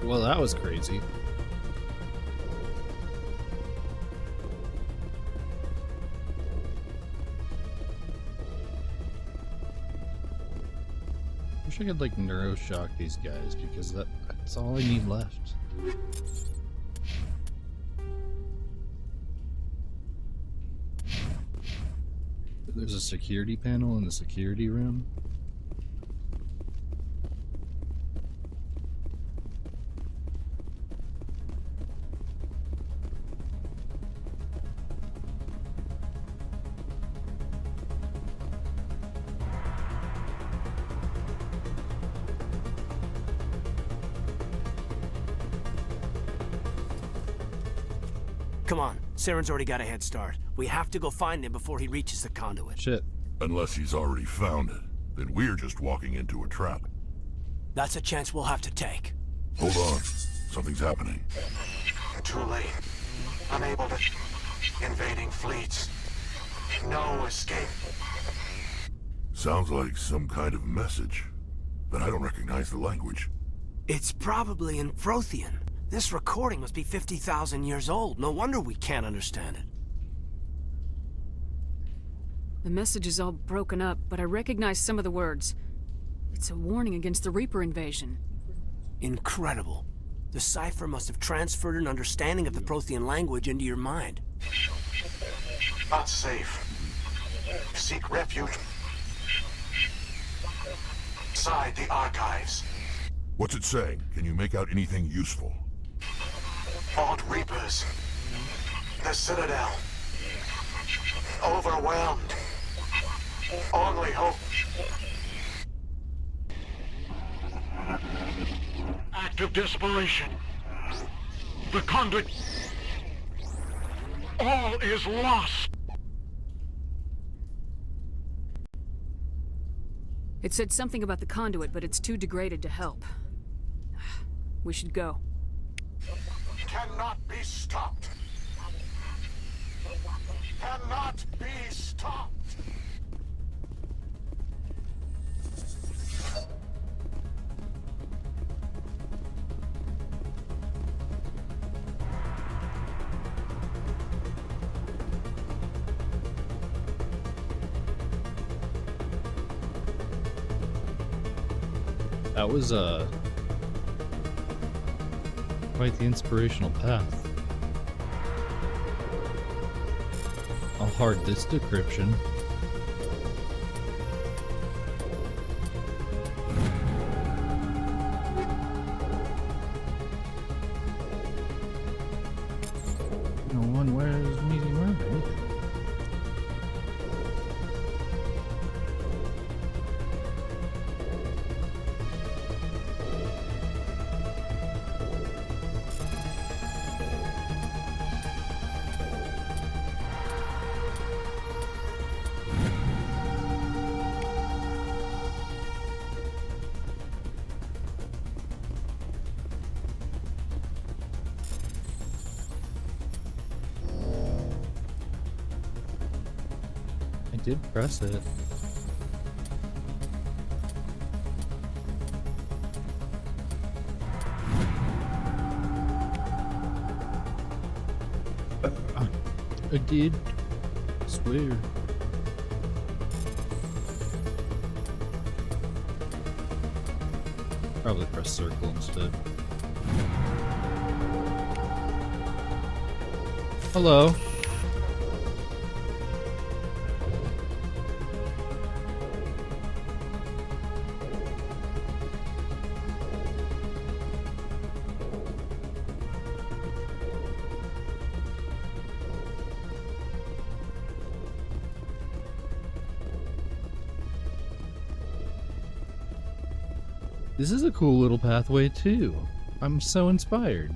well, that was crazy. Wish I could like neuroshock these guys because that's all I need left. There's a security panel in the security room. Come on, Saren's already got a head start. We have to go find him before he reaches the conduit. Shit. Unless he's already found it, then we're just walking into a trap. That's a chance we'll have to take. Hold on. Something's happening. Too late. Unable to... Invading fleets. No escape. Sounds like some kind of message, but I don't recognize the language. It's probably in Prothean. This recording must be 50,000 years old. No wonder we can't understand it. The message is all broken up, but I recognize some of the words. It's a warning against the Reaper invasion. Incredible. The cipher must have transferred an understanding of the Prothean language into your mind. Not safe. Seek refuge inside the archives. What's it saying? Can you make out anything useful? Fought Reapers. The Citadel. Overwhelmed. Only hope. Act of desperation. The conduit. All is lost. It said something about the conduit, but it's too degraded to help. We should go. Cannot be stopped. Cannot be stopped. That was quite the inspirational path. A hard this decryption. No one wears meeting mermaid. I did press it. I did. Swear. Probably press circle instead. Hello. This is a cool little pathway too. I'm so inspired.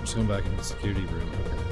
Just going back into the security room. Okay.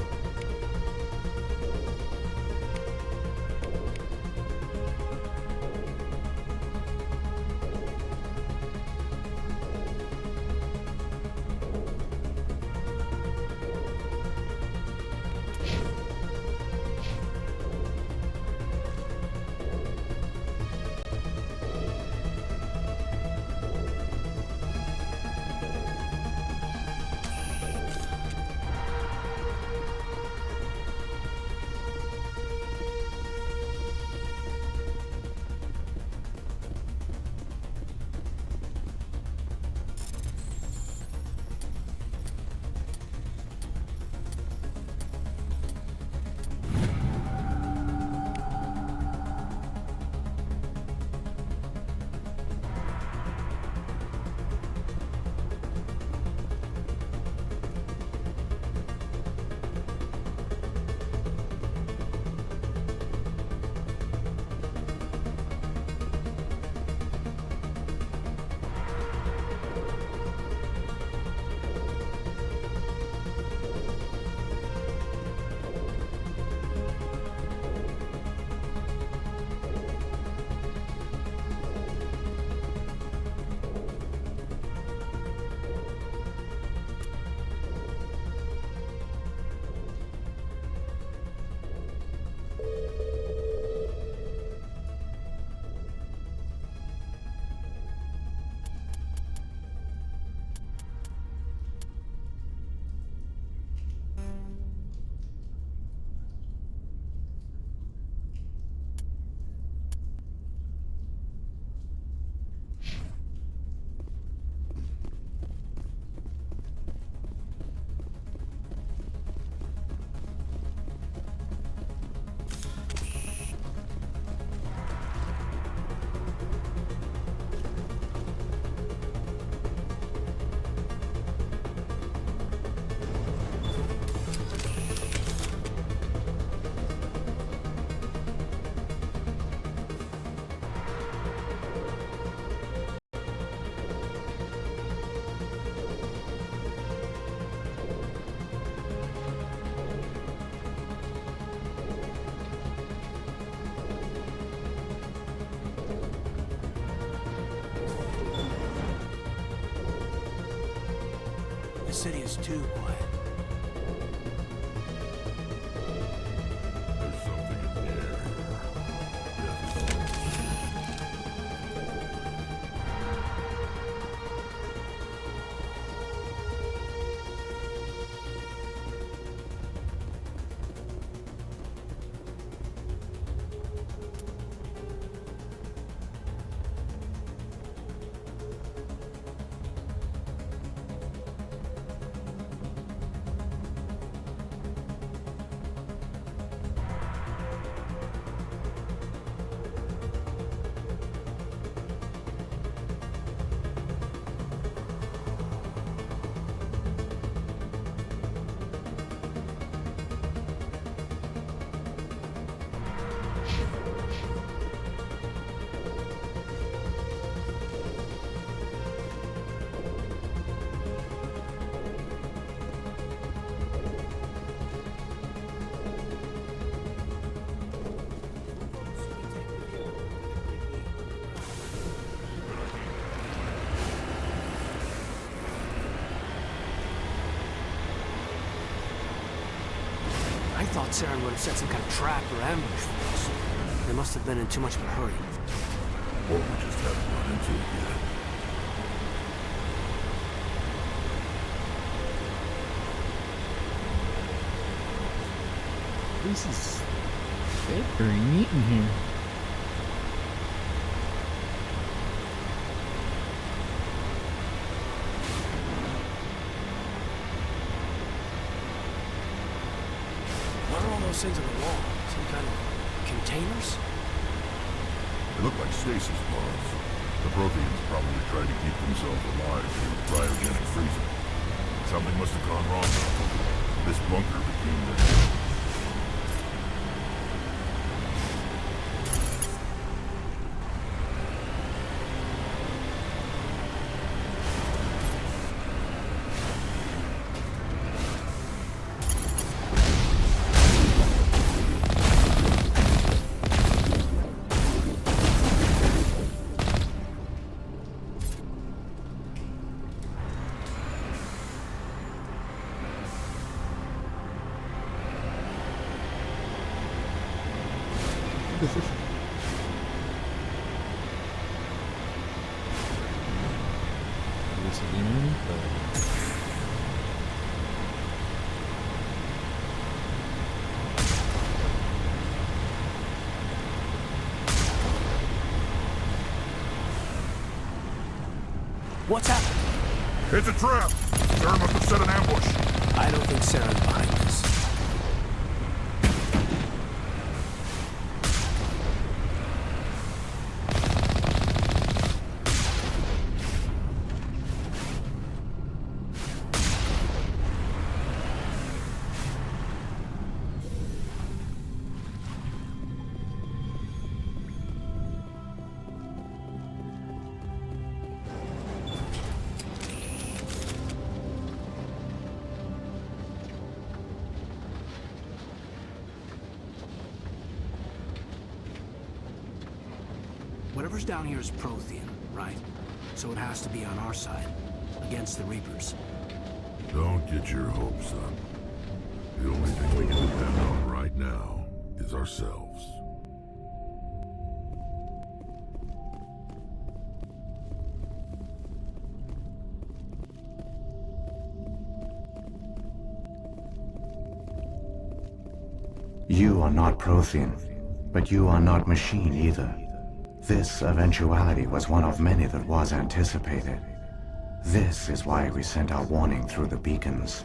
The city is too quiet. There's something in the air I thought Saren would have set some kind of trap or ambush for us. They must have been in too much of a hurry. Or we just haven't run into it yet. This is very neat in here. What are all those things on the wall? Some kind of containers? They look like stasis pods. The Protheans probably tried to keep themselves alive through cryogenic freezing. Something must have gone wrong. This bunker became their... What's happened? It's a trap! Saren must have set an ambush. I don't think Saren's behind this. Whatever's down here is Prothean, right? So it has to be on our side, against the Reapers. Don't get your hopes up. The only thing we can depend on right now is ourselves. You are not Prothean, but you are not machine either. This eventuality was one of many that was anticipated. This is why we sent our warning through the beacons.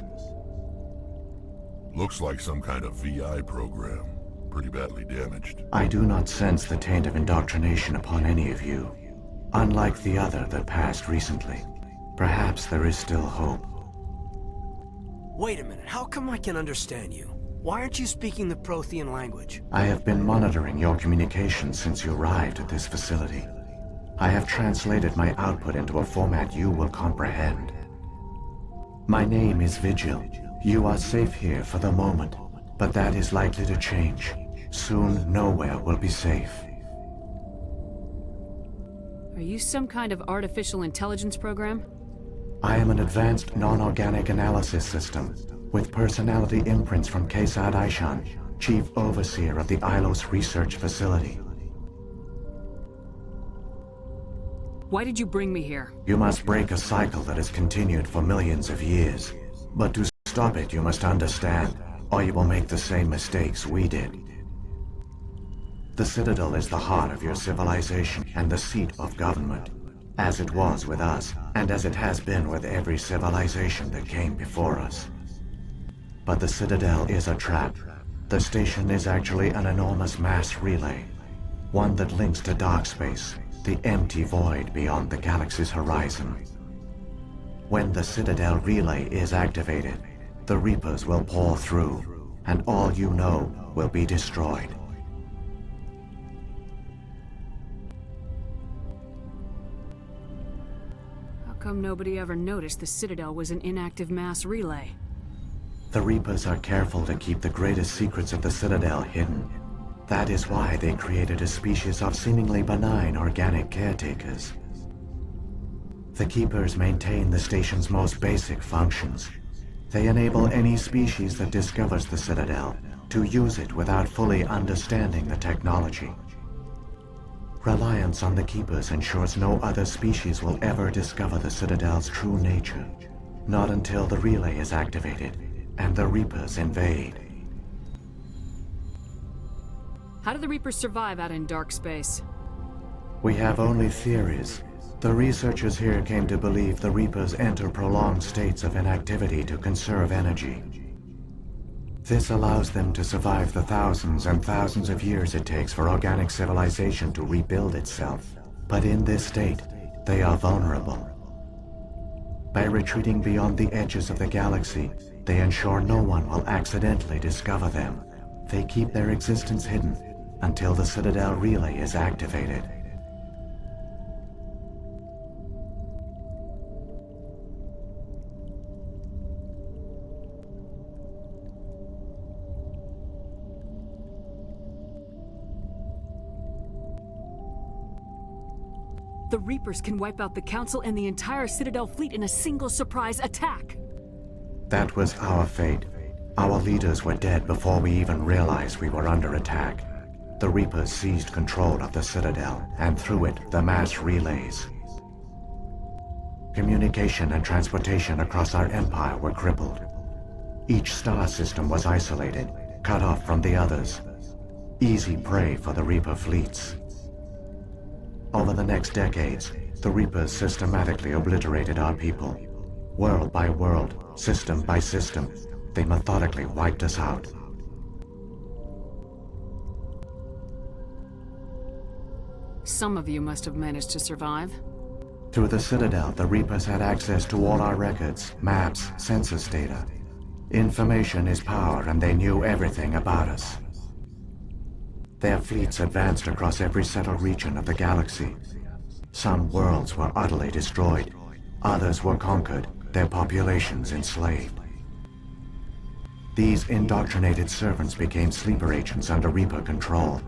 Looks like some kind of VI program. Pretty badly damaged. I do not sense the taint of indoctrination upon any of you. Unlike the other that passed recently. Perhaps there is still hope. Wait a minute, how come I can understand you? Why aren't you speaking the Prothean language? I have been monitoring your communications since you arrived at this facility. I have translated my output into a format you will comprehend. My name is Vigil. You are safe here for the moment, but that is likely to change. Soon, nowhere will be safe. Are you some kind of artificial intelligence program? I am an advanced non-organic analysis system with personality imprints from Kesad Aishan, Chief Overseer of the Ilos Research Facility. Why did you bring me here? You must break a cycle that has continued for millions of years. But to stop it, you must understand, or you will make the same mistakes we did. The Citadel is the heart of your civilization and the seat of government, as it was with us, and as it has been with every civilization that came before us. But the Citadel is a trap. The station is actually an enormous mass relay, one that links to dark space, the empty void beyond the galaxy's horizon. When the Citadel relay is activated, the Reapers will pour through, and all you know will be destroyed. How come nobody ever noticed the Citadel was an inactive mass relay? The Reapers are careful to keep the greatest secrets of the Citadel hidden. That is why they created a species of seemingly benign organic caretakers. The Keepers maintain the station's most basic functions. They enable any species that discovers the Citadel to use it without fully understanding the technology. Reliance on the Keepers ensures no other species will ever discover the Citadel's true nature, not until the relay is activated and the Reapers invade. How do the Reapers survive out in dark space? We have only theories. The researchers here came to believe the Reapers enter prolonged states of inactivity to conserve energy. This allows them to survive the thousands and thousands of years it takes for organic civilization to rebuild itself. But in this state, they are vulnerable. By retreating beyond the edges of the galaxy, they ensure no one will accidentally discover them. They keep their existence hidden until the Citadel relay is activated. The Reapers can wipe out the Council and the entire Citadel fleet in a single surprise attack. That was our fate. Our leaders were dead before we even realized we were under attack. The Reapers seized control of the Citadel, and through it, the mass relays. Communication and transportation across our empire were crippled. Each star system was isolated, cut off from the others. Easy prey for the Reaper fleets. Over the next decades, the Reapers systematically obliterated our people. World by world, system by system, they methodically wiped us out. Some of you must have managed to survive. Through the Citadel, the Reapers had access to all our records, maps, census data. Information is power, and they knew everything about us. Their fleets advanced across every settled region of the galaxy. Some worlds were utterly destroyed. Others were conquered, their populations enslaved. These indoctrinated servants became sleeper agents under Reaper control.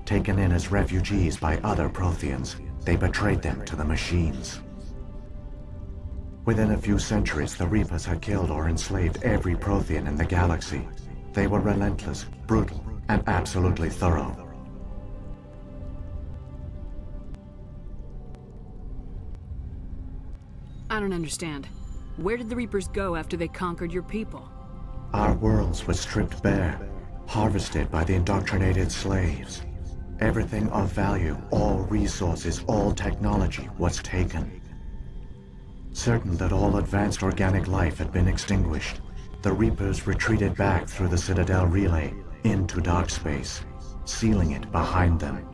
Taken in as refugees by other Protheans, they betrayed them to the machines. Within a few centuries, the Reapers had killed or enslaved every Prothean in the galaxy. They were relentless, brutal, and absolutely thorough. I don't understand. Where did the Reapers go after they conquered your people? Our worlds were stripped bare, harvested by the indoctrinated slaves. Everything of value, all resources, all technology was taken. Certain that all advanced organic life had been extinguished, the Reapers retreated back through the Citadel relay into dark space, sealing it behind them.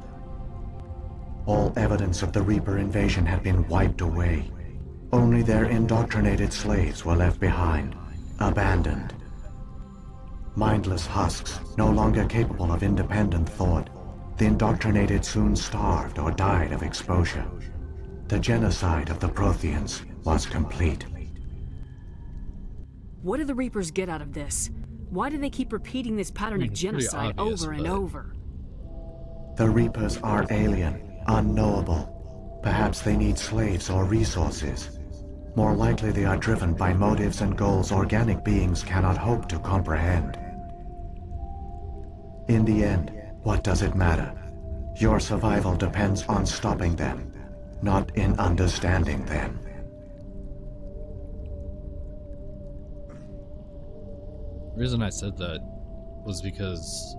All evidence of the Reaper invasion had been wiped away. Only their indoctrinated slaves were left behind, abandoned. Mindless husks, no longer capable of independent thought, the indoctrinated soon starved or died of exposure. The genocide of the Protheans was complete. What do the Reapers get out of this? Why do they keep repeating this pattern of genocide over and over? The Reapers are alien, unknowable. Perhaps they need slaves or resources. More likely they are driven by motives and goals organic beings cannot hope to comprehend. In the end, what does it matter? Your survival depends on stopping them, not in understanding them. The reason I said that was because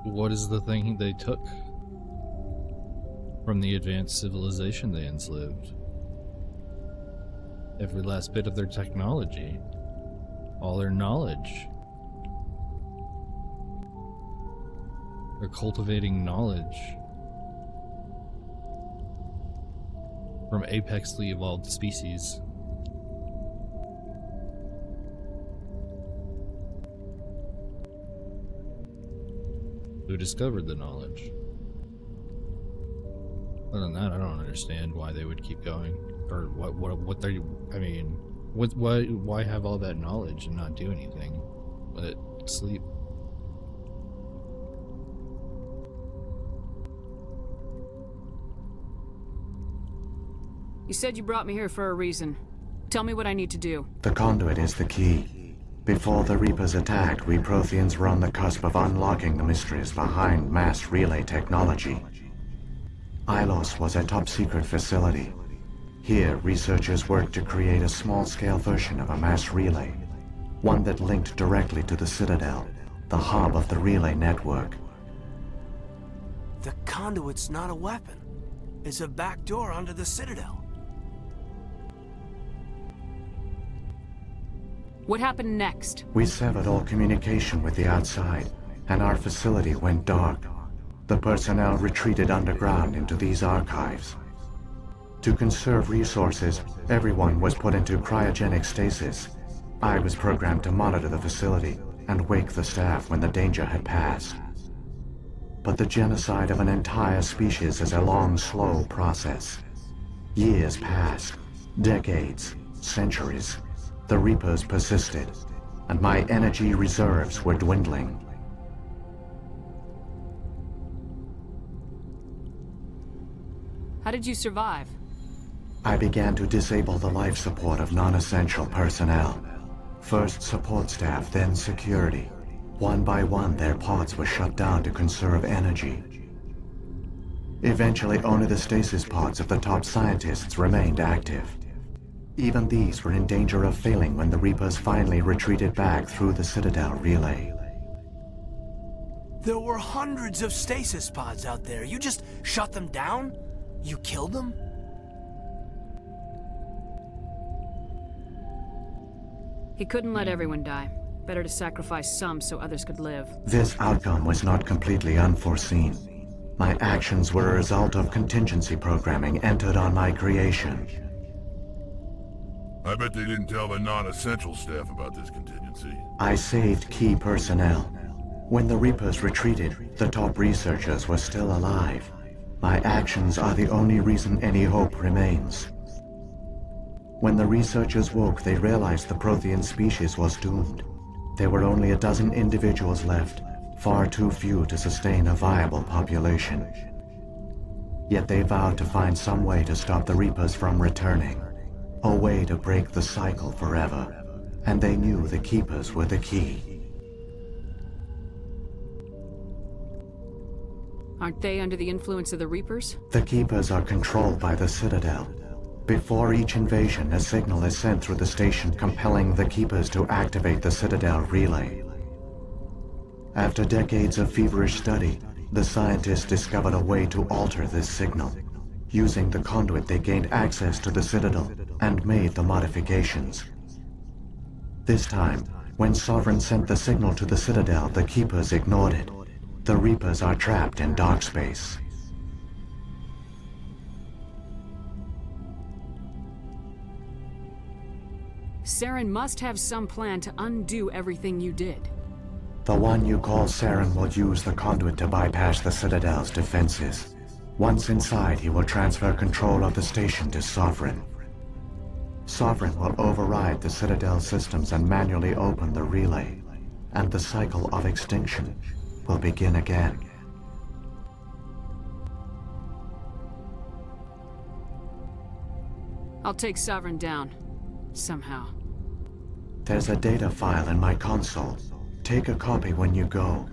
what is the thing they took from the advanced civilization they enslaved? Every last bit of their technology, all their knowledge. They're cultivating knowledge from apexly evolved species. Who discovered the knowledge? Other than that, I don't understand why they would keep going, or what they. I mean, why have all that knowledge and not do anything with it? Sleep. You said you brought me here for a reason. Tell me what I need to do. The conduit is the key. Before the Reapers attacked, we Protheans were on the cusp of unlocking the mysteries behind mass relay technology. Ilos was a top-secret facility. Here, researchers worked to create a small-scale version of a mass relay, one that linked directly to the Citadel, the hub of the relay network. The conduit's not a weapon. It's a back door onto the Citadel. What happened next? We severed all communication with the outside, and our facility went dark. The personnel retreated underground into these archives. To conserve resources, everyone was put into cryogenic stasis. I was programmed to monitor the facility and wake the staff when the danger had passed. But the genocide of an entire species is a long, slow process. Years passed, decades, centuries. The Reapers persisted, and my energy reserves were dwindling. How did you survive? I began to disable the life support of non-essential personnel. First support staff, then security. One by one, their pods were shut down to conserve energy. Eventually, only the stasis pods of the top scientists remained active. Even these were in danger of failing when the Reapers finally retreated back through the Citadel relay. There were hundreds of stasis pods out there. You just shut them down? You killed them? He couldn't let everyone die. Better to sacrifice some so others could live. This outcome was not completely unforeseen. My actions were a result of contingency programming entered on my creation. I bet they didn't tell the non-essential staff about this contingency. I saved key personnel. When the Reapers retreated, the top researchers were still alive. My actions are the only reason any hope remains. When the researchers woke, they realized the Prothean species was doomed. There were only a dozen individuals left, far too few to sustain a viable population. Yet they vowed to find some way to stop the Reapers from returning. A way to break the cycle forever. And they knew the Keepers were the key. Aren't they under the influence of the Reapers? The Keepers are controlled by the Citadel. Before each invasion, a signal is sent through the station compelling the Keepers to activate the Citadel relay. After decades of feverish study, the scientists discovered a way to alter this signal. Using the conduit, they gained access to the Citadel and made the modifications. This time, when Sovereign sent the signal to the Citadel, the Keepers ignored it. The Reapers are trapped in dark space. Saren must have some plan to undo everything you did. The one you call Saren will use the conduit to bypass the Citadel's defenses. Once inside, he will transfer control of the station to Sovereign. Sovereign will override the Citadel systems and manually open the relay, and the cycle of extinction will begin again. I'll take Sovereign down. Somehow. There's a data file in my console. Take a copy when you go.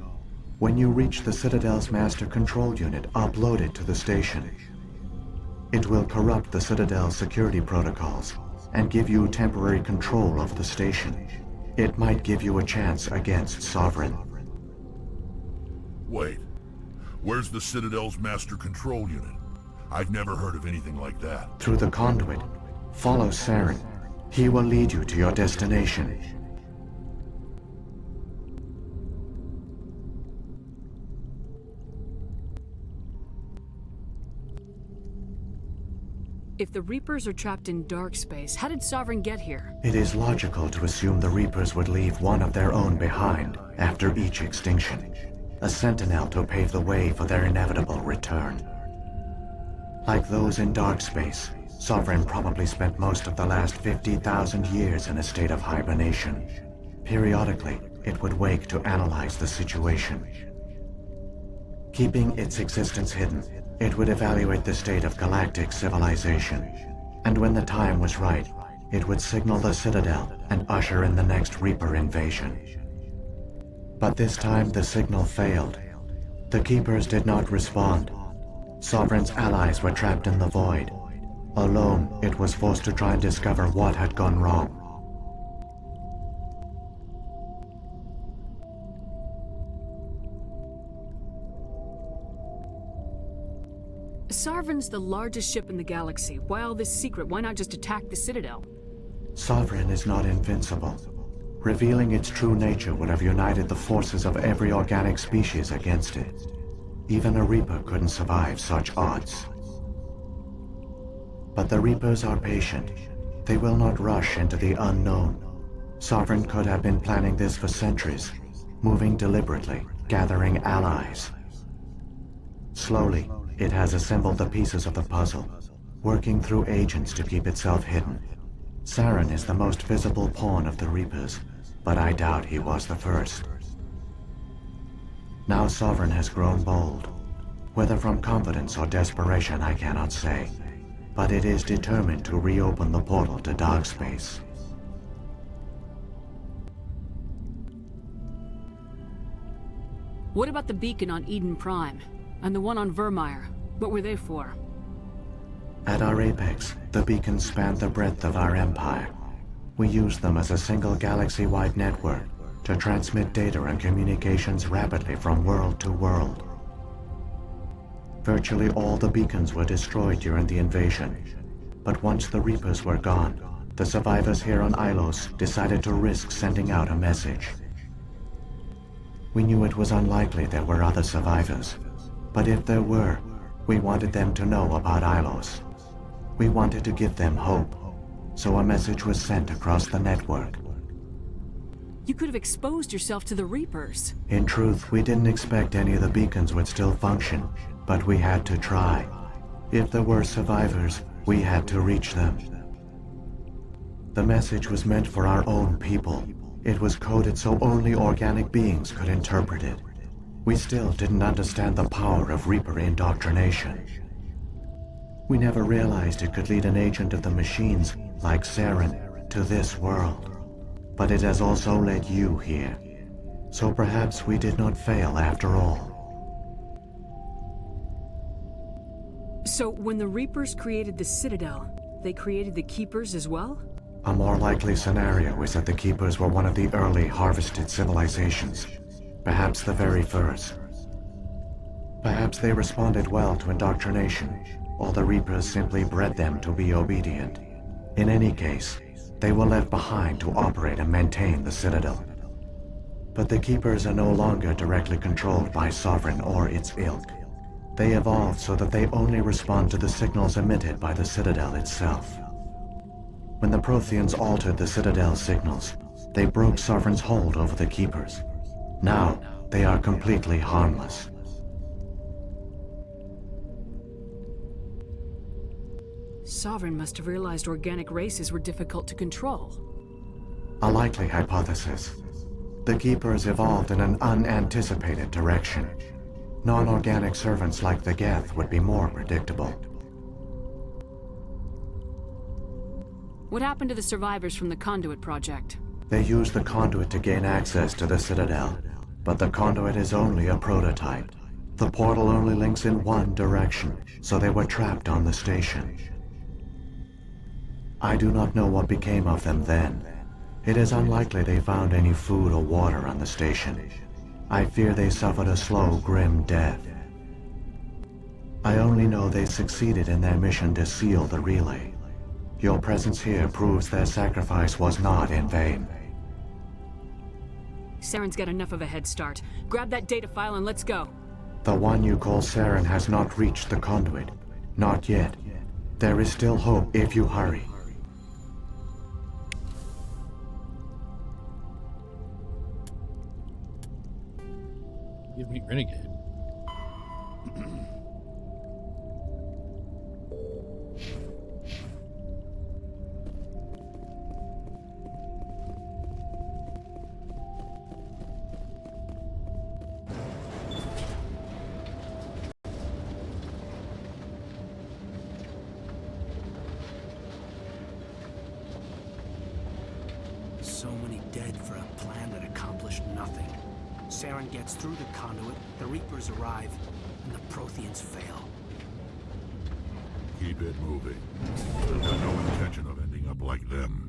When you reach the Citadel's master control unit, upload it to the station. It will corrupt the Citadel's security protocols and give you temporary control of the station. It might give you a chance against Sovereign. Wait. Where's the Citadel's master control unit? I've never heard of anything like that. Through the conduit. Follow Saren. He will lead you to your destination. If the Reapers are trapped in dark space, how did Sovereign get here? It is logical to assume the Reapers would leave one of their own behind after each extinction. A sentinel to pave the way for their inevitable return. Like those in dark space, Sovereign probably spent most of the last 50,000 years in a state of hibernation. Periodically, it would wake to analyze the situation. Keeping its existence hidden, it would evaluate the state of galactic civilization. And when the time was right, it would signal the Citadel and usher in the next Reaper invasion. But this time the signal failed. The Keepers did not respond. Sovereign's allies were trapped in the void. Alone, it was forced to try and discover what had gone wrong. Sovereign's the largest ship in the galaxy. Why all this secret? Why not just attack the Citadel? Sovereign is not invincible. Revealing its true nature would have united the forces of every organic species against it. Even a Reaper couldn't survive such odds. But the Reapers are patient. They will not rush into the unknown. Sovereign could have been planning this for centuries, moving deliberately, gathering allies. Slowly, it has assembled the pieces of the puzzle, working through agents to keep itself hidden. Saren is the most visible pawn of the Reapers, but I doubt he was the first. Now Sovereign has grown bold. Whether from confidence or desperation, I cannot say. But it is determined to reopen the portal to dark space. What about the beacon on Eden Prime? And the one on Vermeer? What were they for? At our apex, the beacons spanned the breadth of our empire. We used them as a single galaxy-wide network to transmit data and communications rapidly from world to world. Virtually all the beacons were destroyed during the invasion, but once the Reapers were gone, the survivors here on Ilos decided to risk sending out a message. We knew it was unlikely there were other survivors, but if there were, we wanted them to know about Ilos. We wanted to give them hope, so a message was sent across the network. You could have exposed yourself to the Reapers. In truth, we didn't expect any of the beacons would still function, but we had to try. If there were survivors, we had to reach them. The message was meant for our own people. It was coded so only organic beings could interpret it. We still didn't understand the power of Reaper indoctrination. We never realized it could lead an agent of the machines, like Saren, to this world. But it has also led you here. So perhaps we did not fail after all. So when the Reapers created the Citadel, they created the Keepers as well? A more likely scenario is that the Keepers were one of the early harvested civilizations. Perhaps the very first. Perhaps they responded well to indoctrination, or the Reapers simply bred them to be obedient. In any case, they were left behind to operate and maintain the Citadel. But the Keepers are no longer directly controlled by Sovereign or its ilk. They evolved so that they only respond to the signals emitted by the Citadel itself. When the Protheans altered the Citadel's signals, they broke Sovereign's hold over the Keepers. Now, they are completely harmless. Sovereign must have realized organic races were difficult to control. A likely hypothesis. The Keepers evolved in an unanticipated direction. Non-organic servants like the Geth would be more predictable. What happened to the survivors from the Conduit project? They used the conduit to gain access to the Citadel, but the conduit is only a prototype. The portal only links in one direction, so they were trapped on the station. I do not know what became of them then. It is unlikely they found any food or water on the station. I fear they suffered a slow, grim death. I only know they succeeded in their mission to seal the relay. Your presence here proves their sacrifice was not in vain. Saren's got enough of a head start. Grab that data file and let's go. The one you call Saren has not reached the conduit. Not yet. There is still hope if you hurry. Give me Renegade. So many dead for a plan that accomplished nothing. Saren gets through the conduit, the Reapers arrive, and the Protheans fail. Keep it moving. I've got no intention of ending up like them.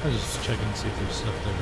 I was just checking to see if there's stuff there.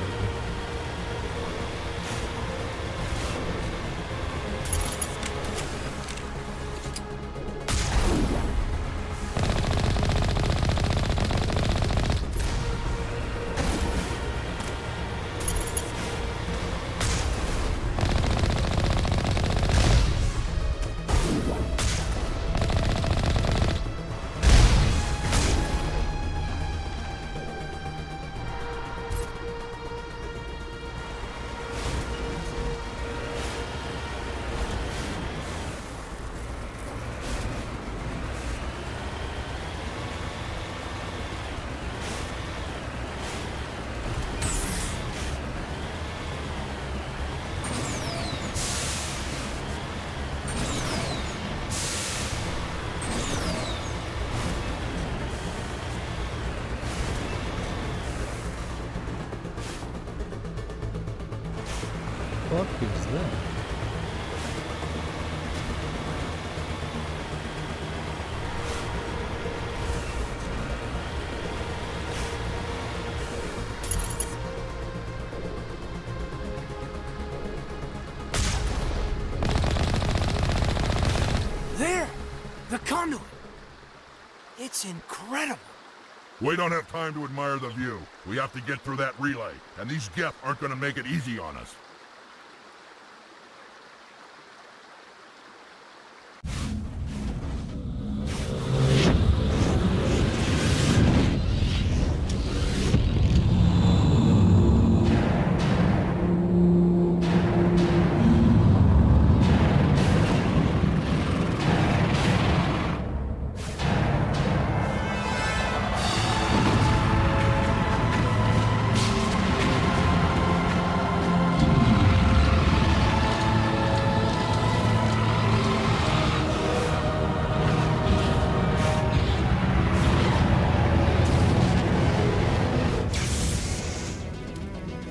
conduit. It's incredible. We don't have time to admire the view. We have to get through that relay, and these Geth aren't gonna make it easy on us.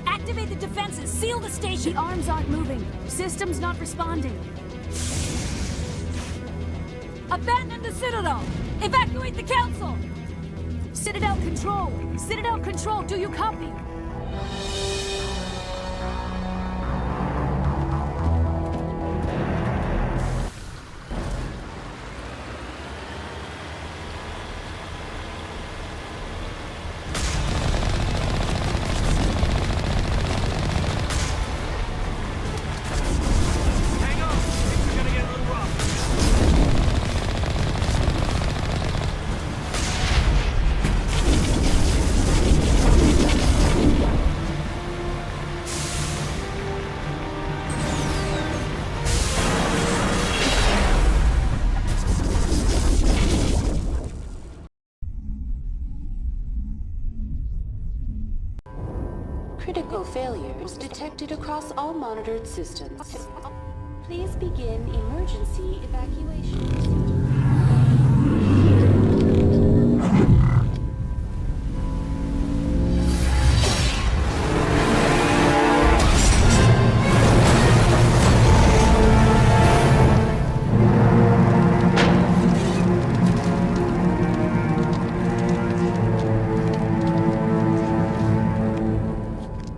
Activate the defenses! Seal the station! The arms aren't moving. Systems not responding. Abandon the Citadel! Evacuate the Council! Citadel Control! Citadel Control, do you copy? Critical failures detected across all monitored systems. Please begin emergency evacuation.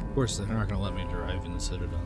Of course, they're not going to let me drive in the Citadel.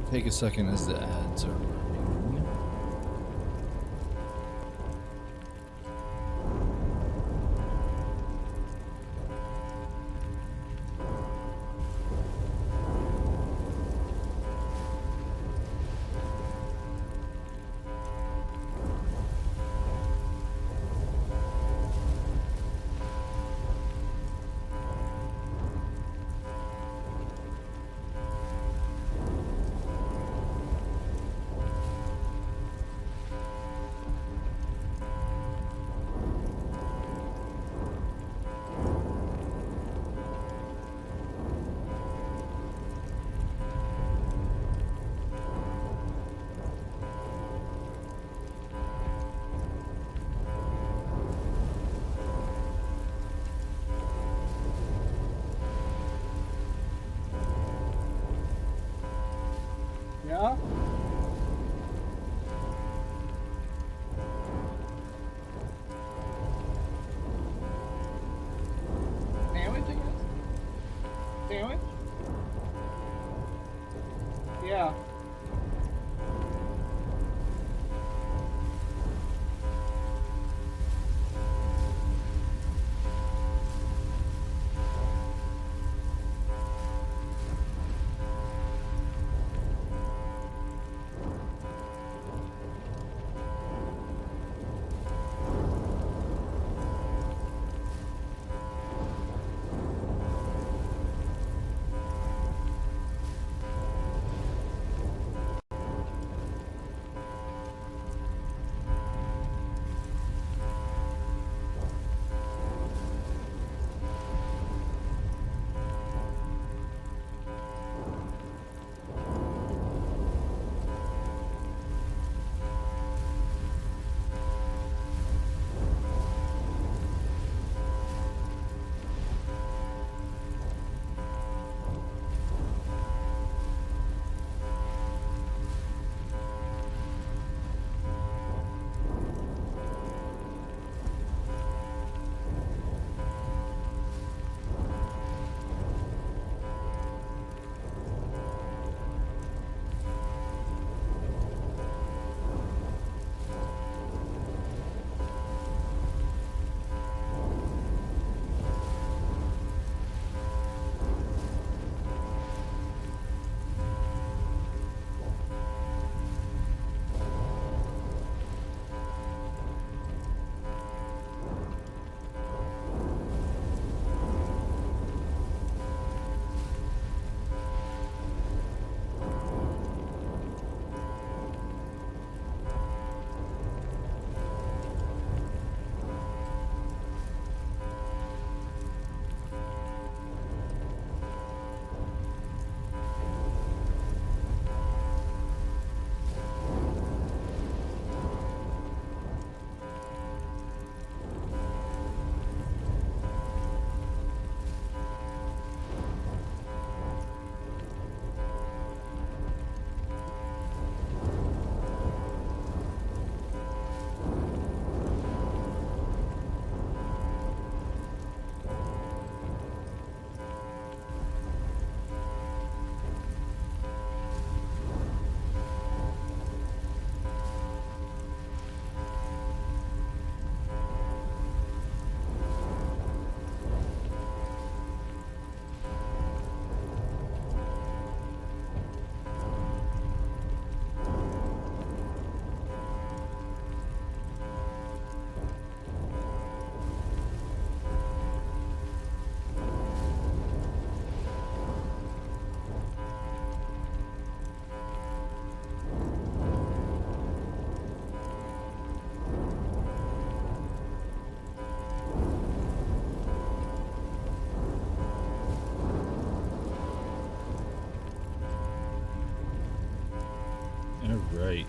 Take a second as the ads are running. Yeah? Sandwich, I guess? Sandwich? Yeah. Right.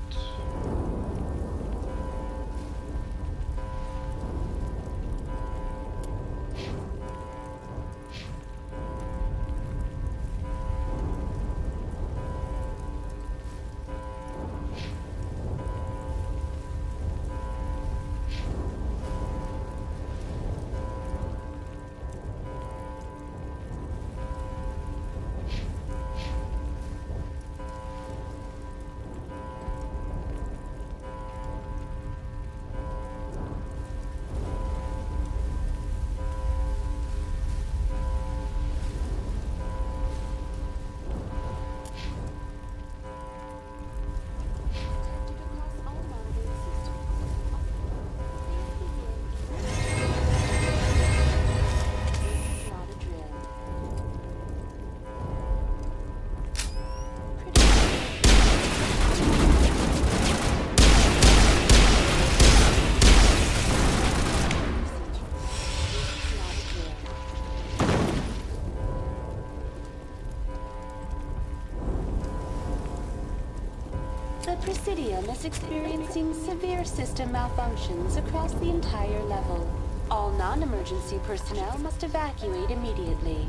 The Presidium is experiencing severe system malfunctions across the entire level. All non-emergency personnel must evacuate immediately.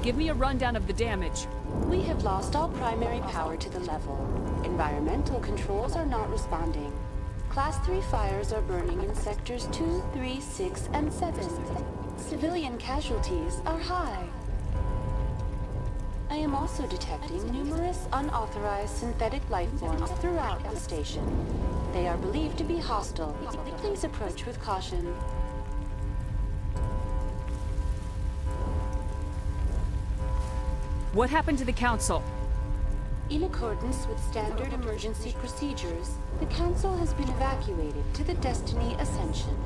Give me a rundown of the damage. We have lost all primary power to the level. Environmental controls are not responding. Class 3 fires are burning in sectors 2, 3, 6, and 7. Civilian casualties are high. I am also detecting numerous unauthorized synthetic life forms throughout the station. They are believed to be hostile. Please approach with caution. What happened to the Council? In accordance with standard emergency procedures, the Council has been evacuated to the Destiny Ascension.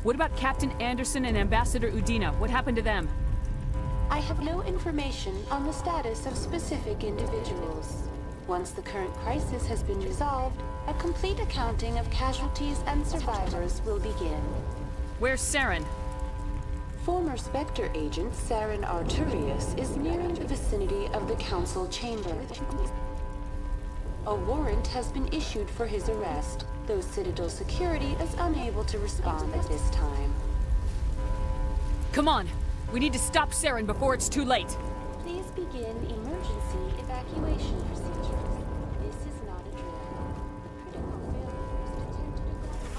What about Captain Anderson and Ambassador Udina? What happened to them? I have no information on the status of specific individuals. Once the current crisis has been resolved, a complete accounting of casualties and survivors will begin. Where's Saren? Former Spectre agent Saren Arturius is nearing the vicinity of the Council chamber. A warrant has been issued for his arrest, though Citadel security is unable to respond at this time. Come on! We need to stop Saren before it's too late! Please begin emergency evacuation procedures. This is not a drill. Critical failures detected across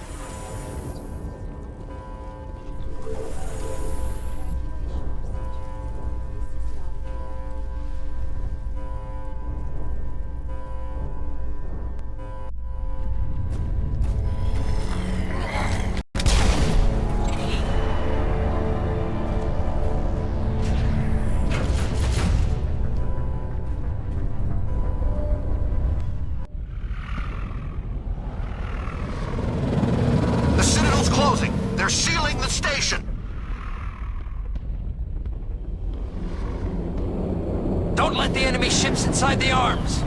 They're sealing the station! Don't let the enemy ships inside the arms!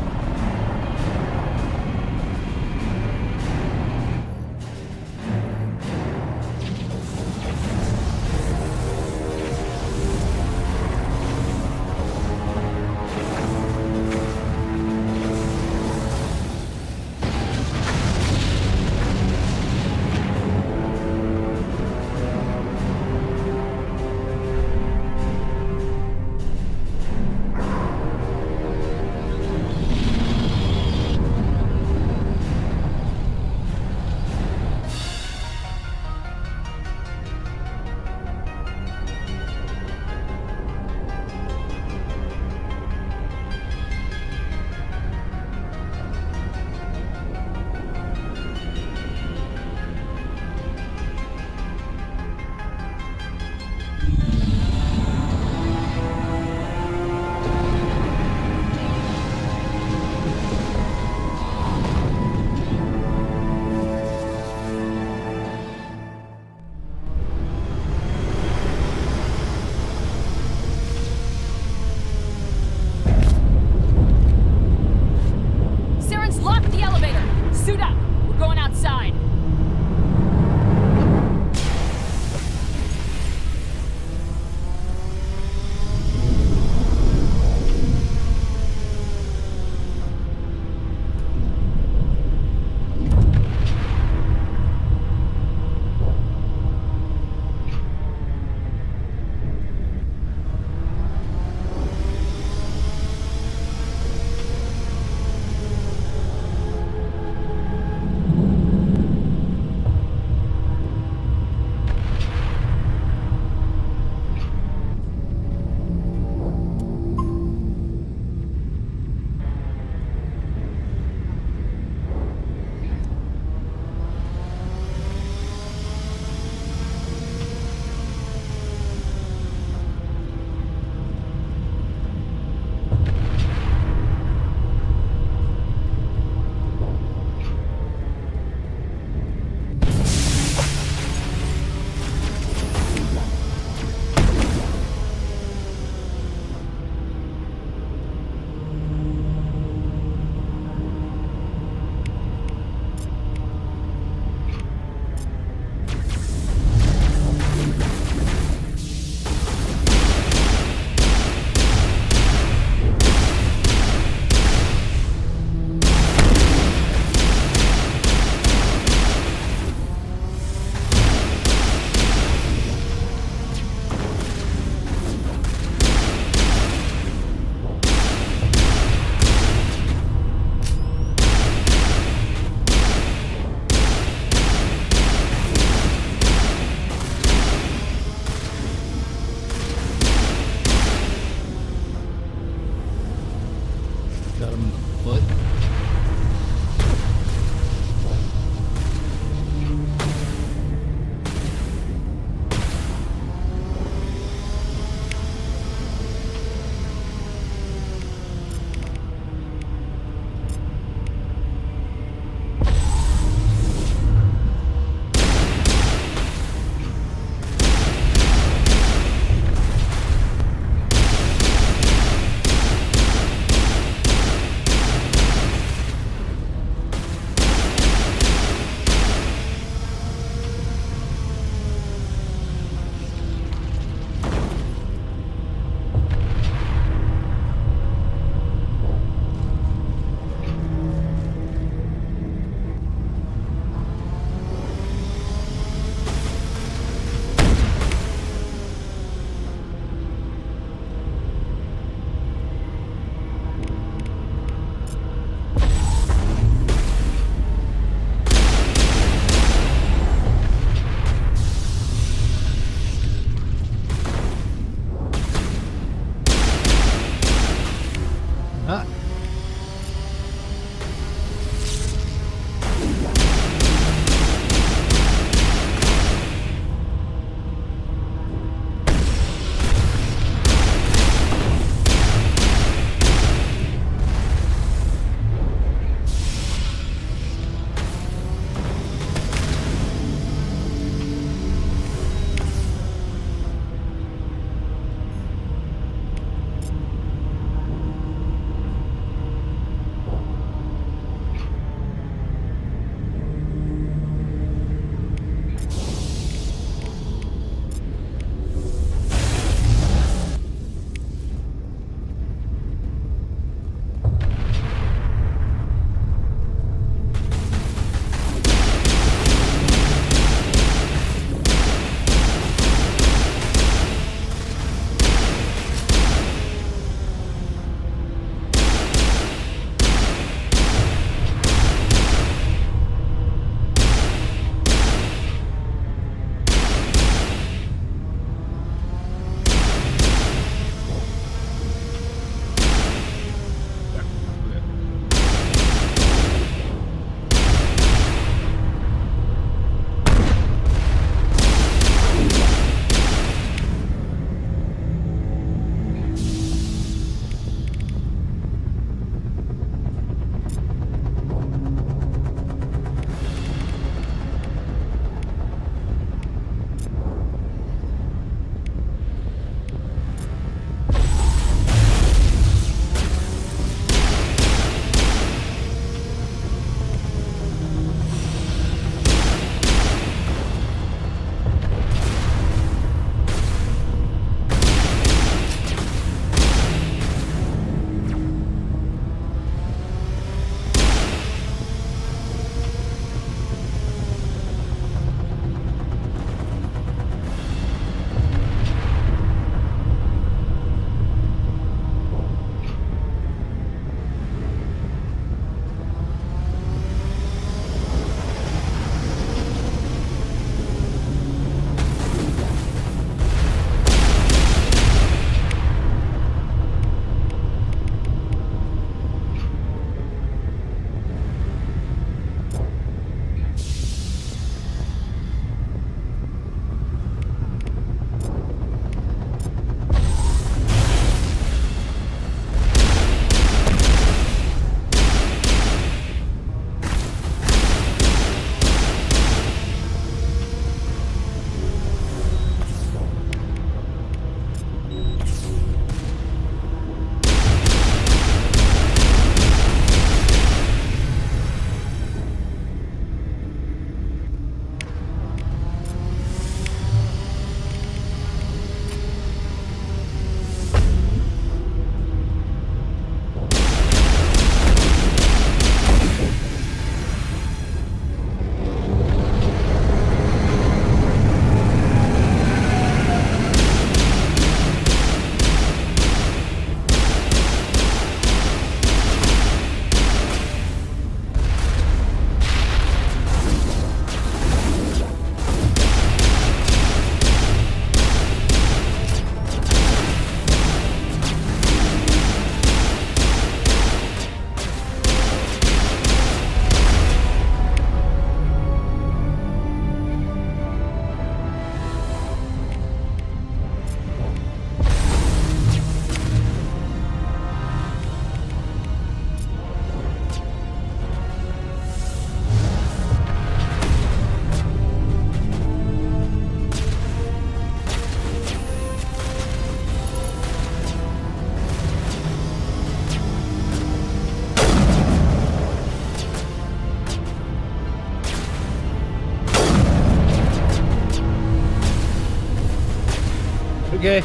Okay.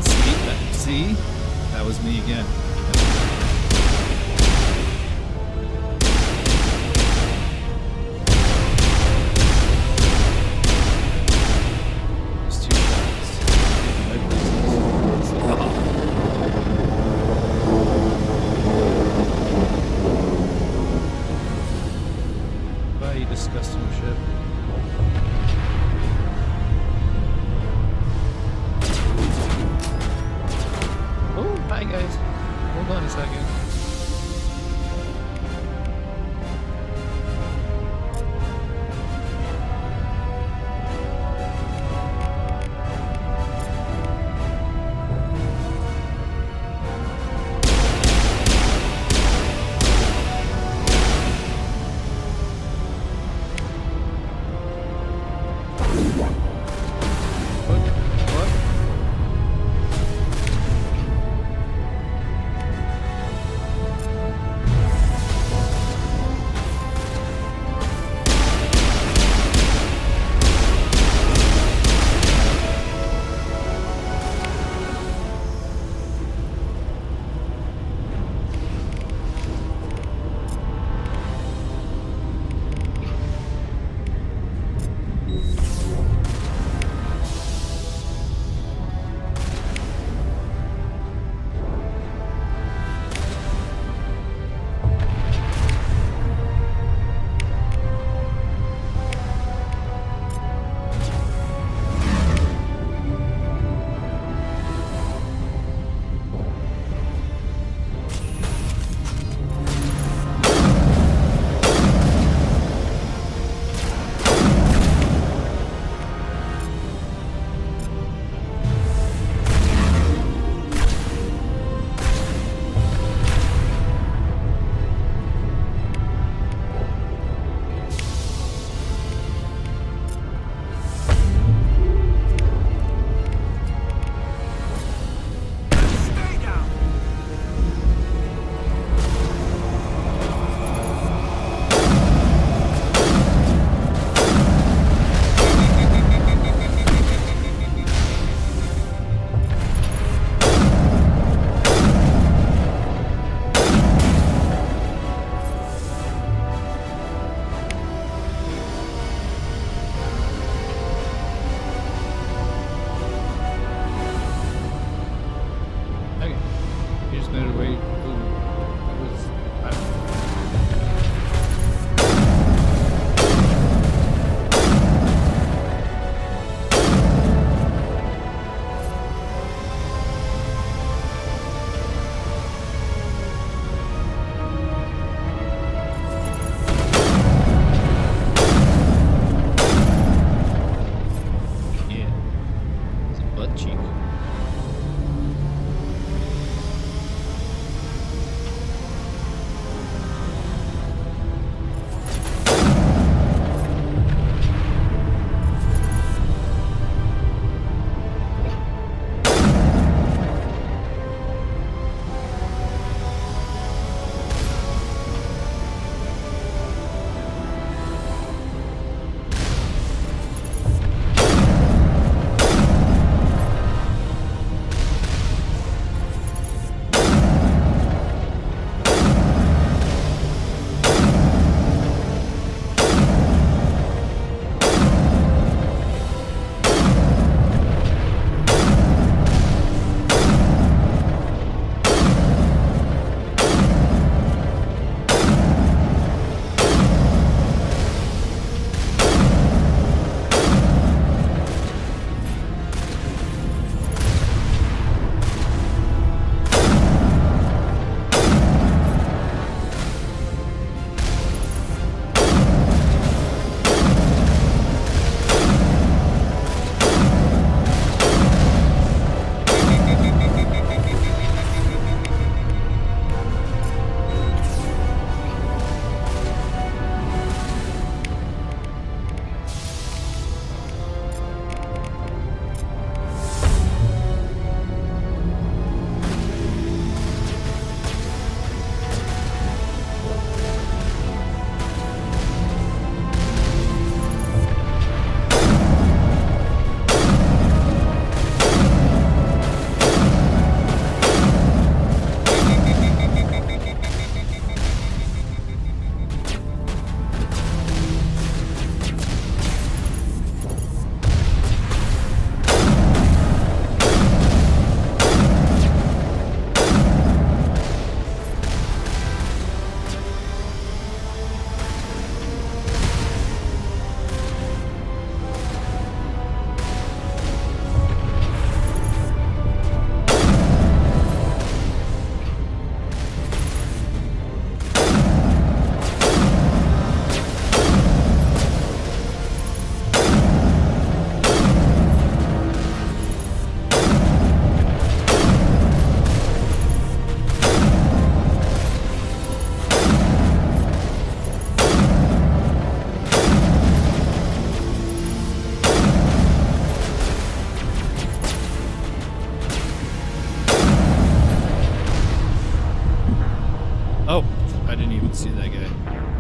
See? That was me again. It's too fast. Bye, you disgusting ship. Hi guys, hold on a second. don't see that guy.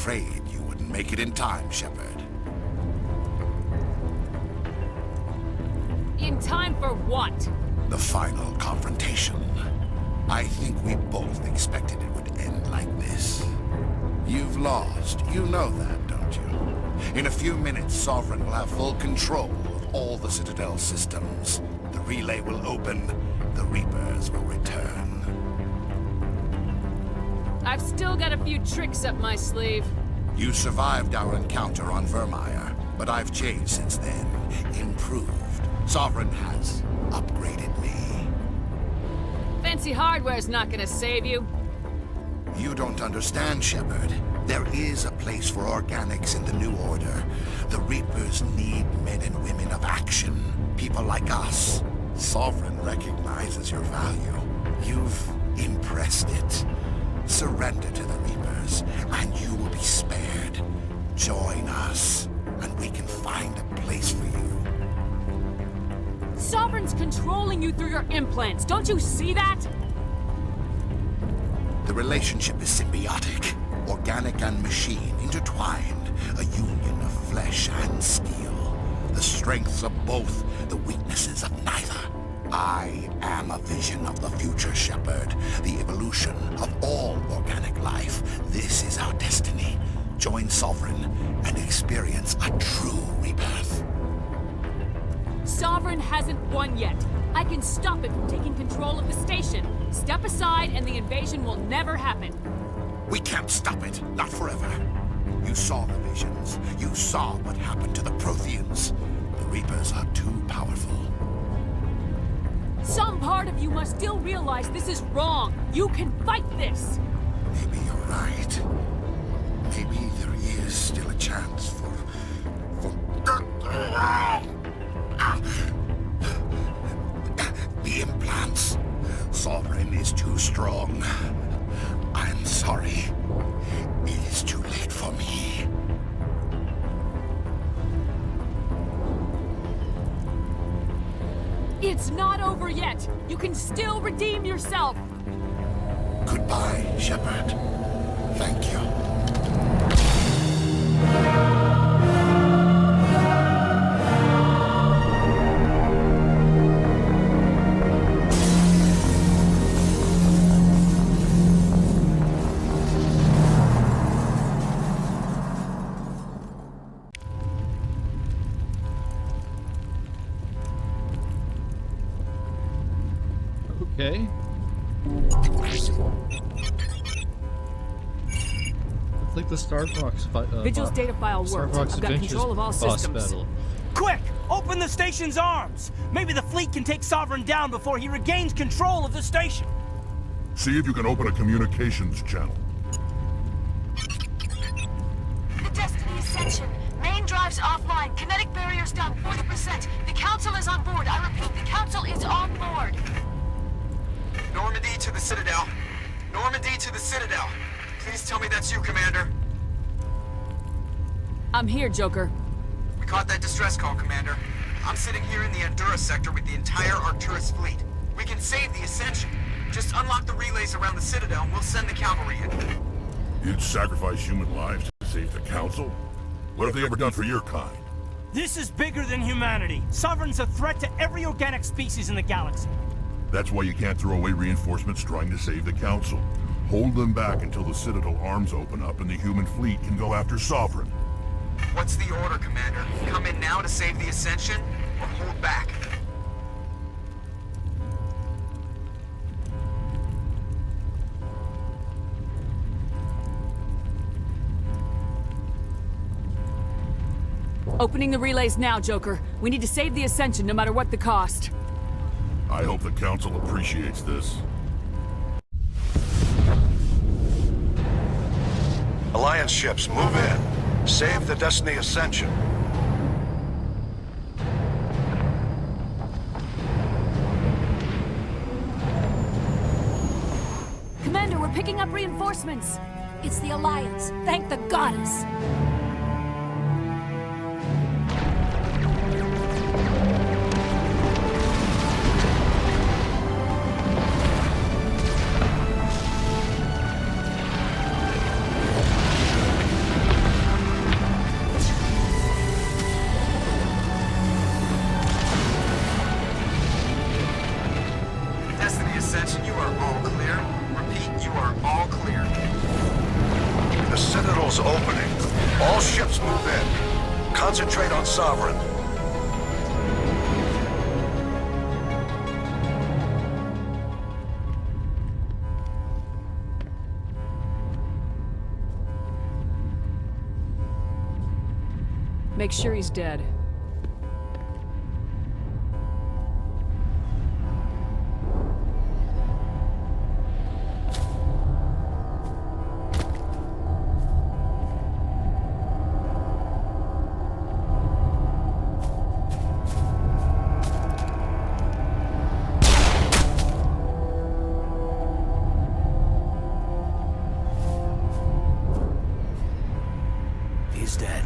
afraid you wouldn't make it in time, Shepard. In time for what? The final confrontation. I think we both expected it would end like this. You've lost. You know that, don't you? In a few minutes, Sovereign will have full control of all the Citadel systems. The relay will open. The Reapers will return. I've still got a few tricks up my sleeve. You survived our encounter on Vermeer, but I've changed since then. Improved. Sovereign has upgraded me. Fancy hardware's not gonna save you. You don't understand, Shepard. There is a place for organics in the New Order. The Reapers need men and women of action. People like us. Sovereign recognizes your value. You've impressed it. Surrender to the Reapers, and you will be spared. Join us, and we can find a place for you. Sovereign's controlling you through your implants. Don't you see that? The relationship is symbiotic. Organic and machine intertwined. A union of flesh and steel. The strengths of both, the weaknesses of neither. I am a vision of the future, Shepard. The evolution of all organic life. This is our destiny. Join Sovereign and experience a true rebirth. Sovereign hasn't won yet. I can stop it from taking control of the station. Step aside and the invasion will never happen. We can't stop it. Not forever. You saw the visions. You saw what happened to the Protheans. The Reapers are too powerful. Some part of you must still realize this is wrong. You can fight this. Maybe you're right. Maybe there is still a chance for... The implants. Sovereign is too strong. I'm sorry. It is too late for me. It's not over yet. You can still redeem yourself. Goodbye, Shepard. Thank you. Okay. It's like the Star Fox fight. Vigil's data file works. I've got control of all systems. Battle. Quick! Open the station's arms! Maybe the fleet can take Sovereign down before he regains control of the station. See if you can open a communications channel. The Destiny Ascension. Main drives offline. Kinetic barriers down 40%. The Council is on board. I repeat, the Council is on board. Normandy to the Citadel. Normandy to the Citadel. Please tell me that's you, Commander. I'm here, Joker. We caught that distress call, Commander. I'm sitting here in the Endura sector with the entire Arcturus fleet. We can save the Ascension. Just unlock the relays around the Citadel and we'll send the cavalry in. You'd sacrifice human lives to save the Council? What have they ever done for your kind? This is bigger than humanity. Sovereign's a threat to every organic species in the galaxy. That's why you can't throw away reinforcements trying to save the Council. Hold them back until the Citadel arms open up and the human fleet can go after Sovereign. What's the order, Commander? Come in now to save the Ascension, or hold back? Opening the relays now, Joker. We need to save the Ascension no matter what the cost. I hope the Council appreciates this. Alliance ships, move in. Save the Destiny Ascension. Commander, we're picking up reinforcements. It's the Alliance. Thank the goddess. portal's opening. All ships move in. Concentrate on Sovereign. Make sure he's dead. He's dead.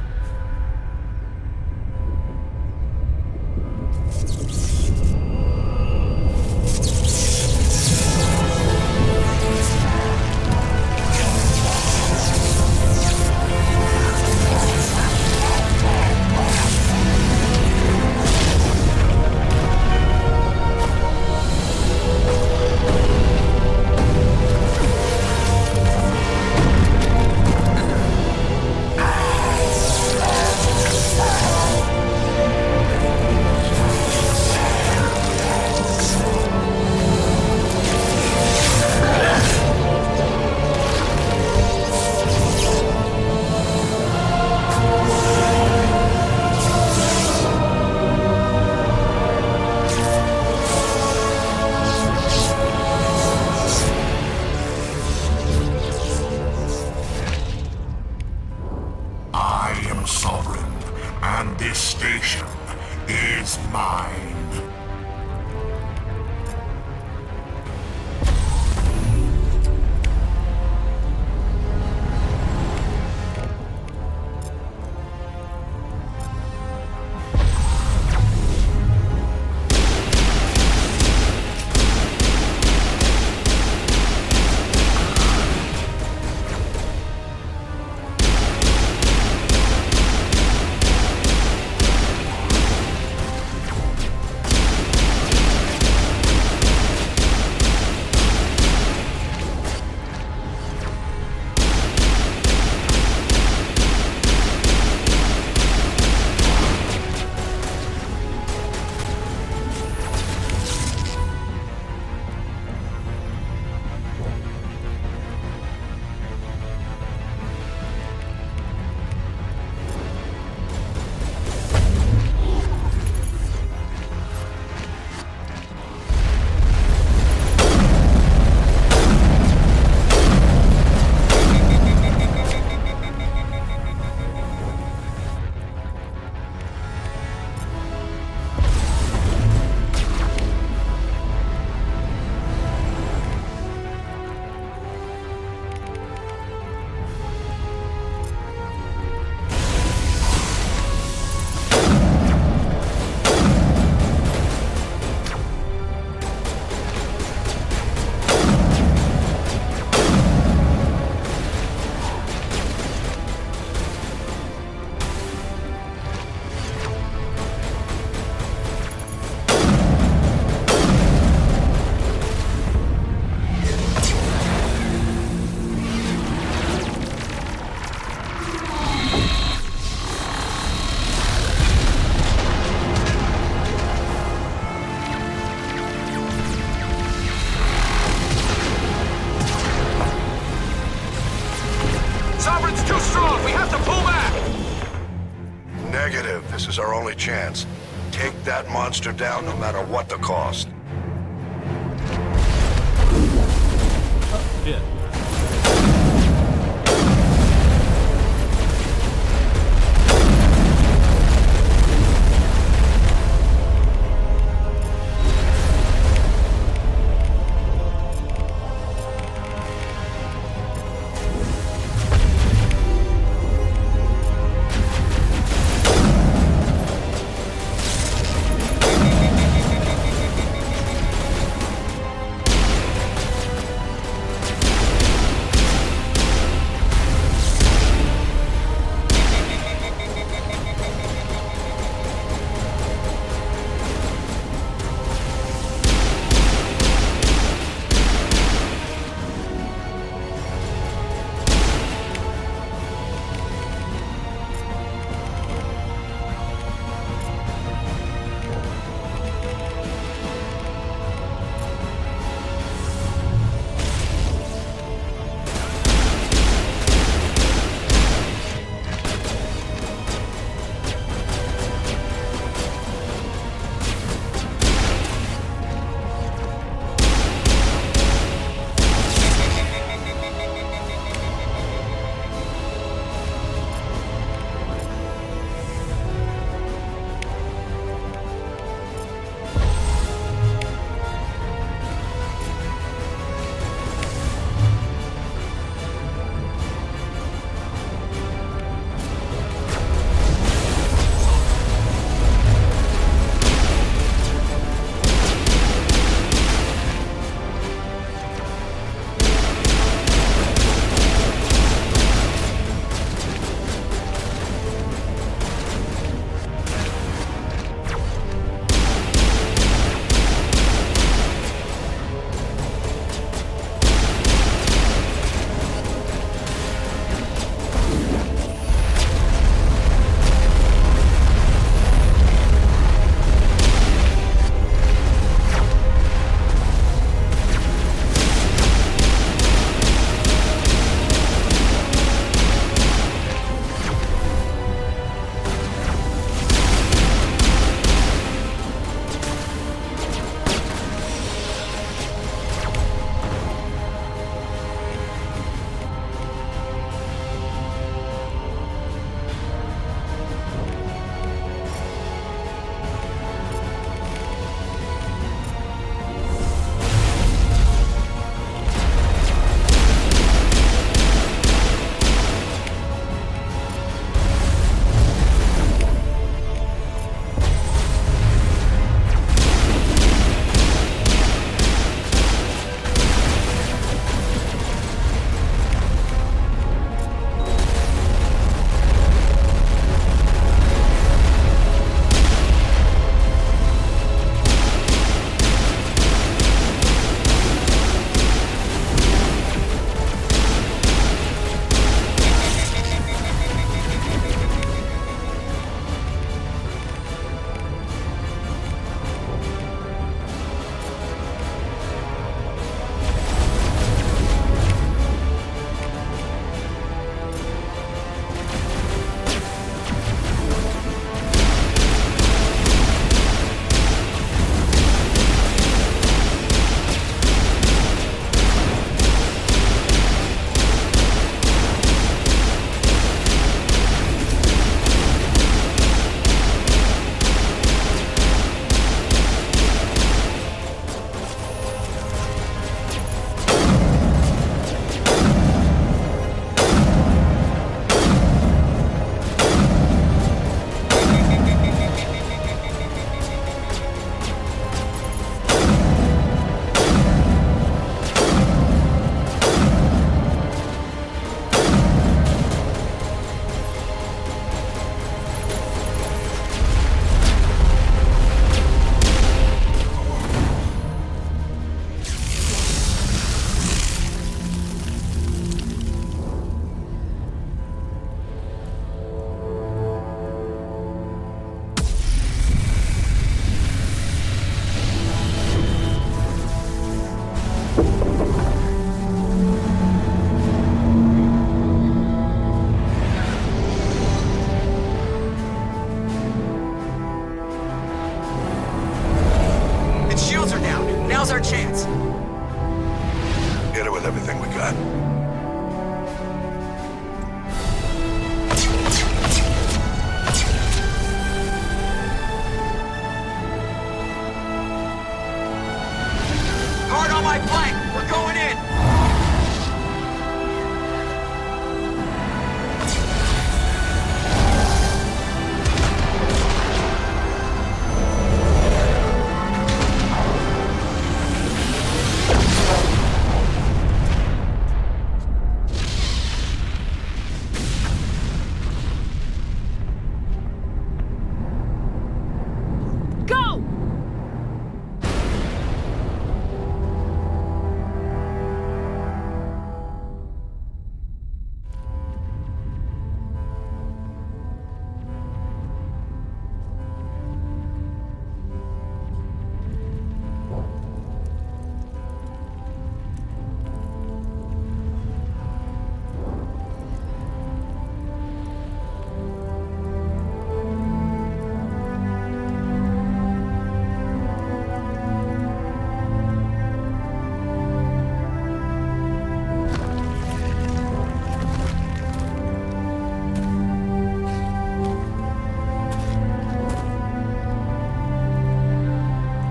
Sovereign, and this station is mine. Negative. This is our only chance. Take that monster down no matter what the cost. Yeah. gun. Guard on my flank! We're going in!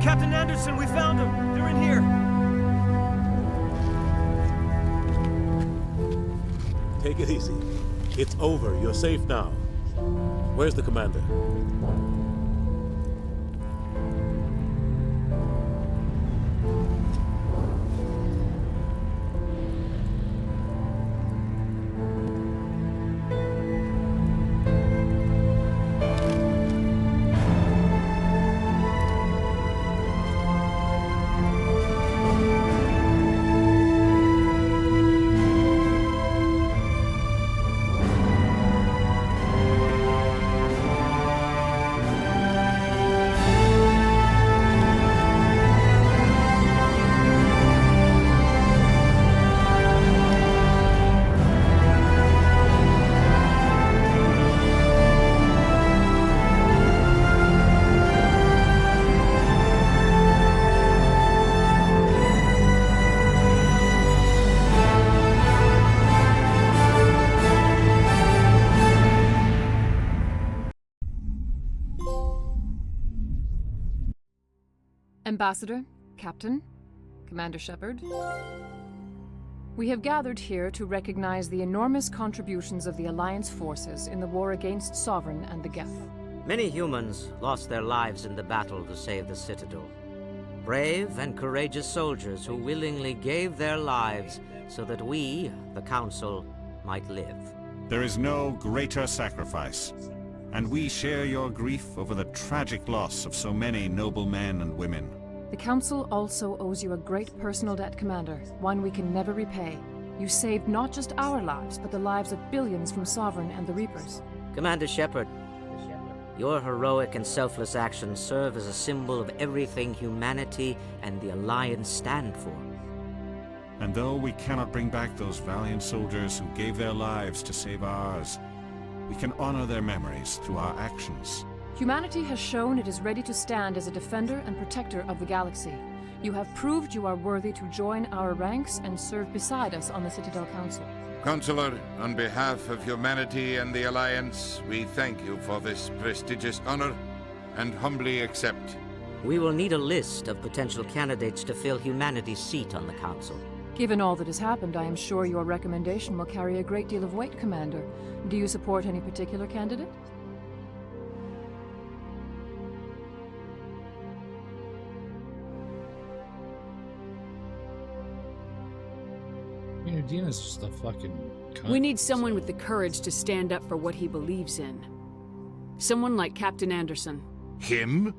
Captain Anderson, we found them! They're in here! Take it easy. It's over. You're safe now. Where's the commander? Ambassador, Captain, Commander Shepard, we have gathered here to recognize the enormous contributions of the Alliance forces in the war against Sovereign and the Geth. Many humans lost their lives in the battle to save the Citadel. Brave and courageous soldiers who willingly gave their lives so that we, the Council, might live. There is no greater sacrifice, and we share your grief over the tragic loss of so many noble men and women. The Council also owes you a great personal debt, Commander, one we can never repay. You saved not just our lives, but the lives of billions from Sovereign and the Reapers. Commander Shepard, your heroic and selfless actions serve as a symbol of everything humanity and the Alliance stand for. And though we cannot bring back those valiant soldiers who gave their lives to save ours, we can honor their memories through our actions. Humanity has shown it is ready to stand as a defender and protector of the galaxy. You have proved you are worthy to join our ranks and serve beside us on the Citadel Council. Counselor, on behalf of humanity and the Alliance, we thank you for this prestigious honor and humbly accept. We will need a list of potential candidates to fill humanity's seat on the Council. Given all that has happened, I am sure your recommendation will carry a great deal of weight, Commander. Do you support any particular candidate? Dina's just a fucking cunt. We need someone with the courage to stand up for what he believes in. Someone like Captain Anderson. Him?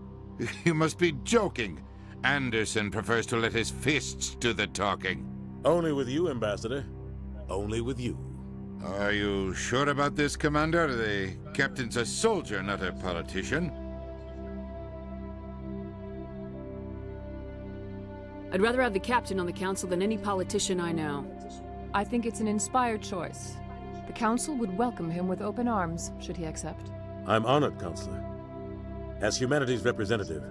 You must be joking. Anderson prefers to let his fists do the talking. Only with you, Ambassador. Only with you. Are you sure about this, Commander? The captain's a soldier, not a politician. I'd rather have the captain on the council than any politician I know. I think it's an inspired choice. The Council would welcome him with open arms, should he accept. I'm honored, Counselor. As humanity's representative,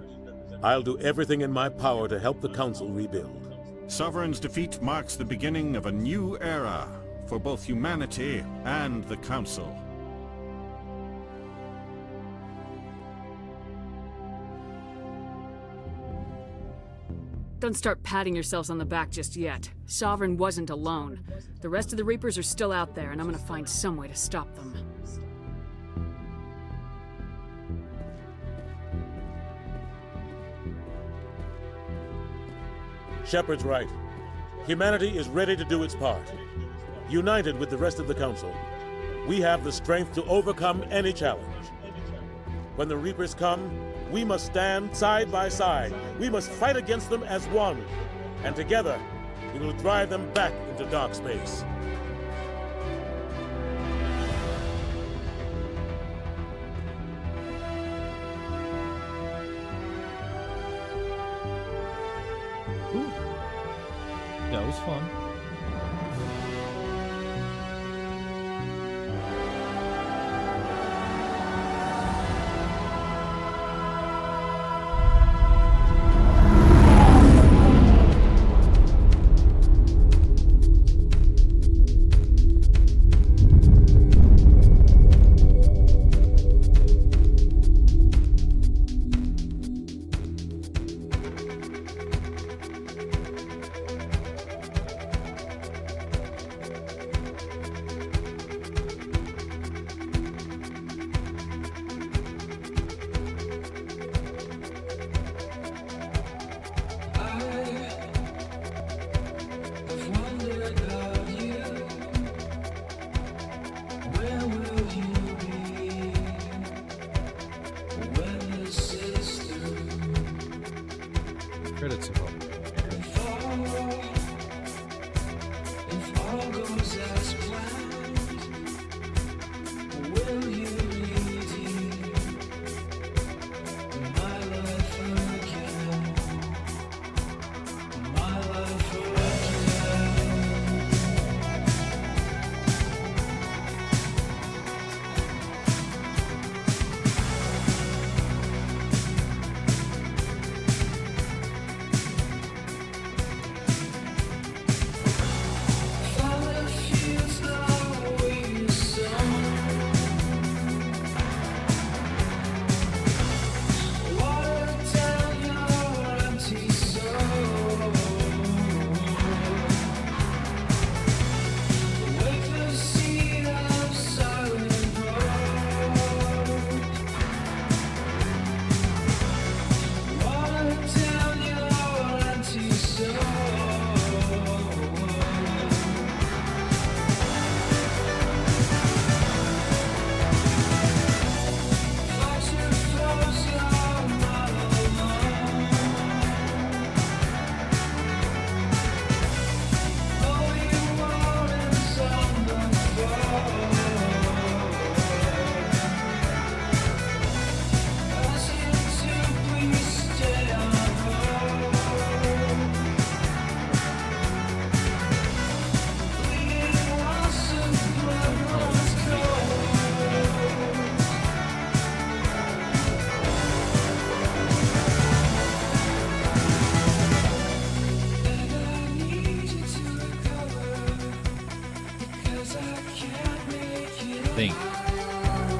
I'll do everything in my power to help the Council rebuild. Sovereign's defeat marks the beginning of a new era for both humanity and the Council. Don't start patting yourselves on the back just yet. Sovereign wasn't alone. The rest of the Reapers are still out there, and I'm gonna find some way to stop them. Shepard's right. Humanity is ready to do its part. United with the rest of the Council, we have the strength to overcome any challenge. When the Reapers come, we must stand side by side. We must fight against them as one. And together, we will drive them back into dark space. Ooh. That was fun. Credits are on.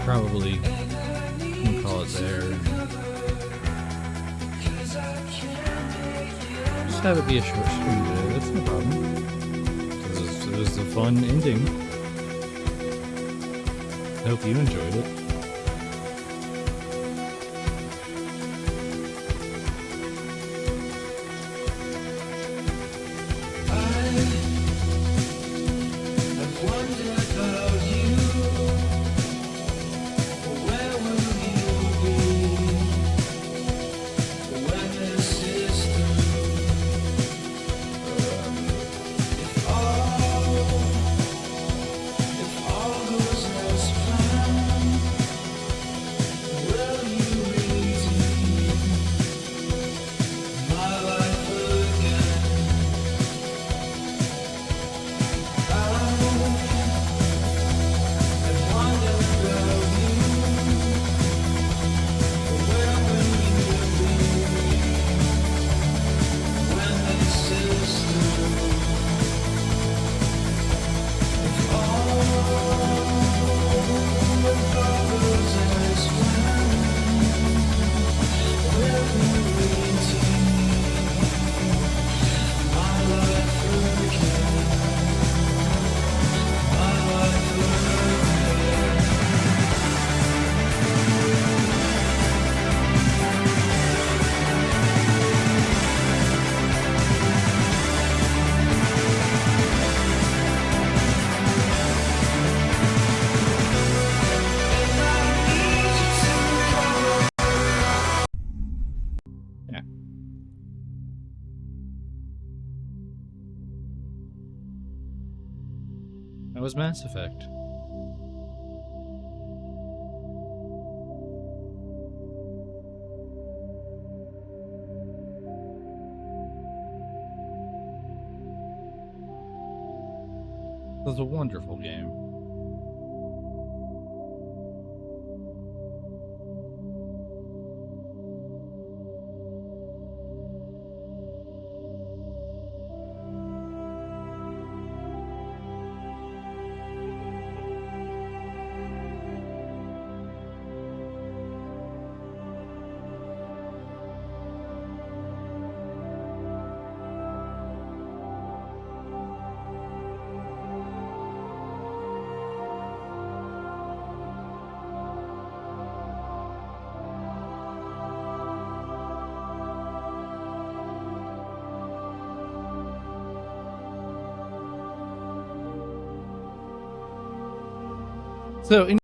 Probably can call it there. Just have it be a short stream today. That's no problem. It was a fun ending. Hope you enjoyed it. That was Mass Effect. It was a wonderful game. So, in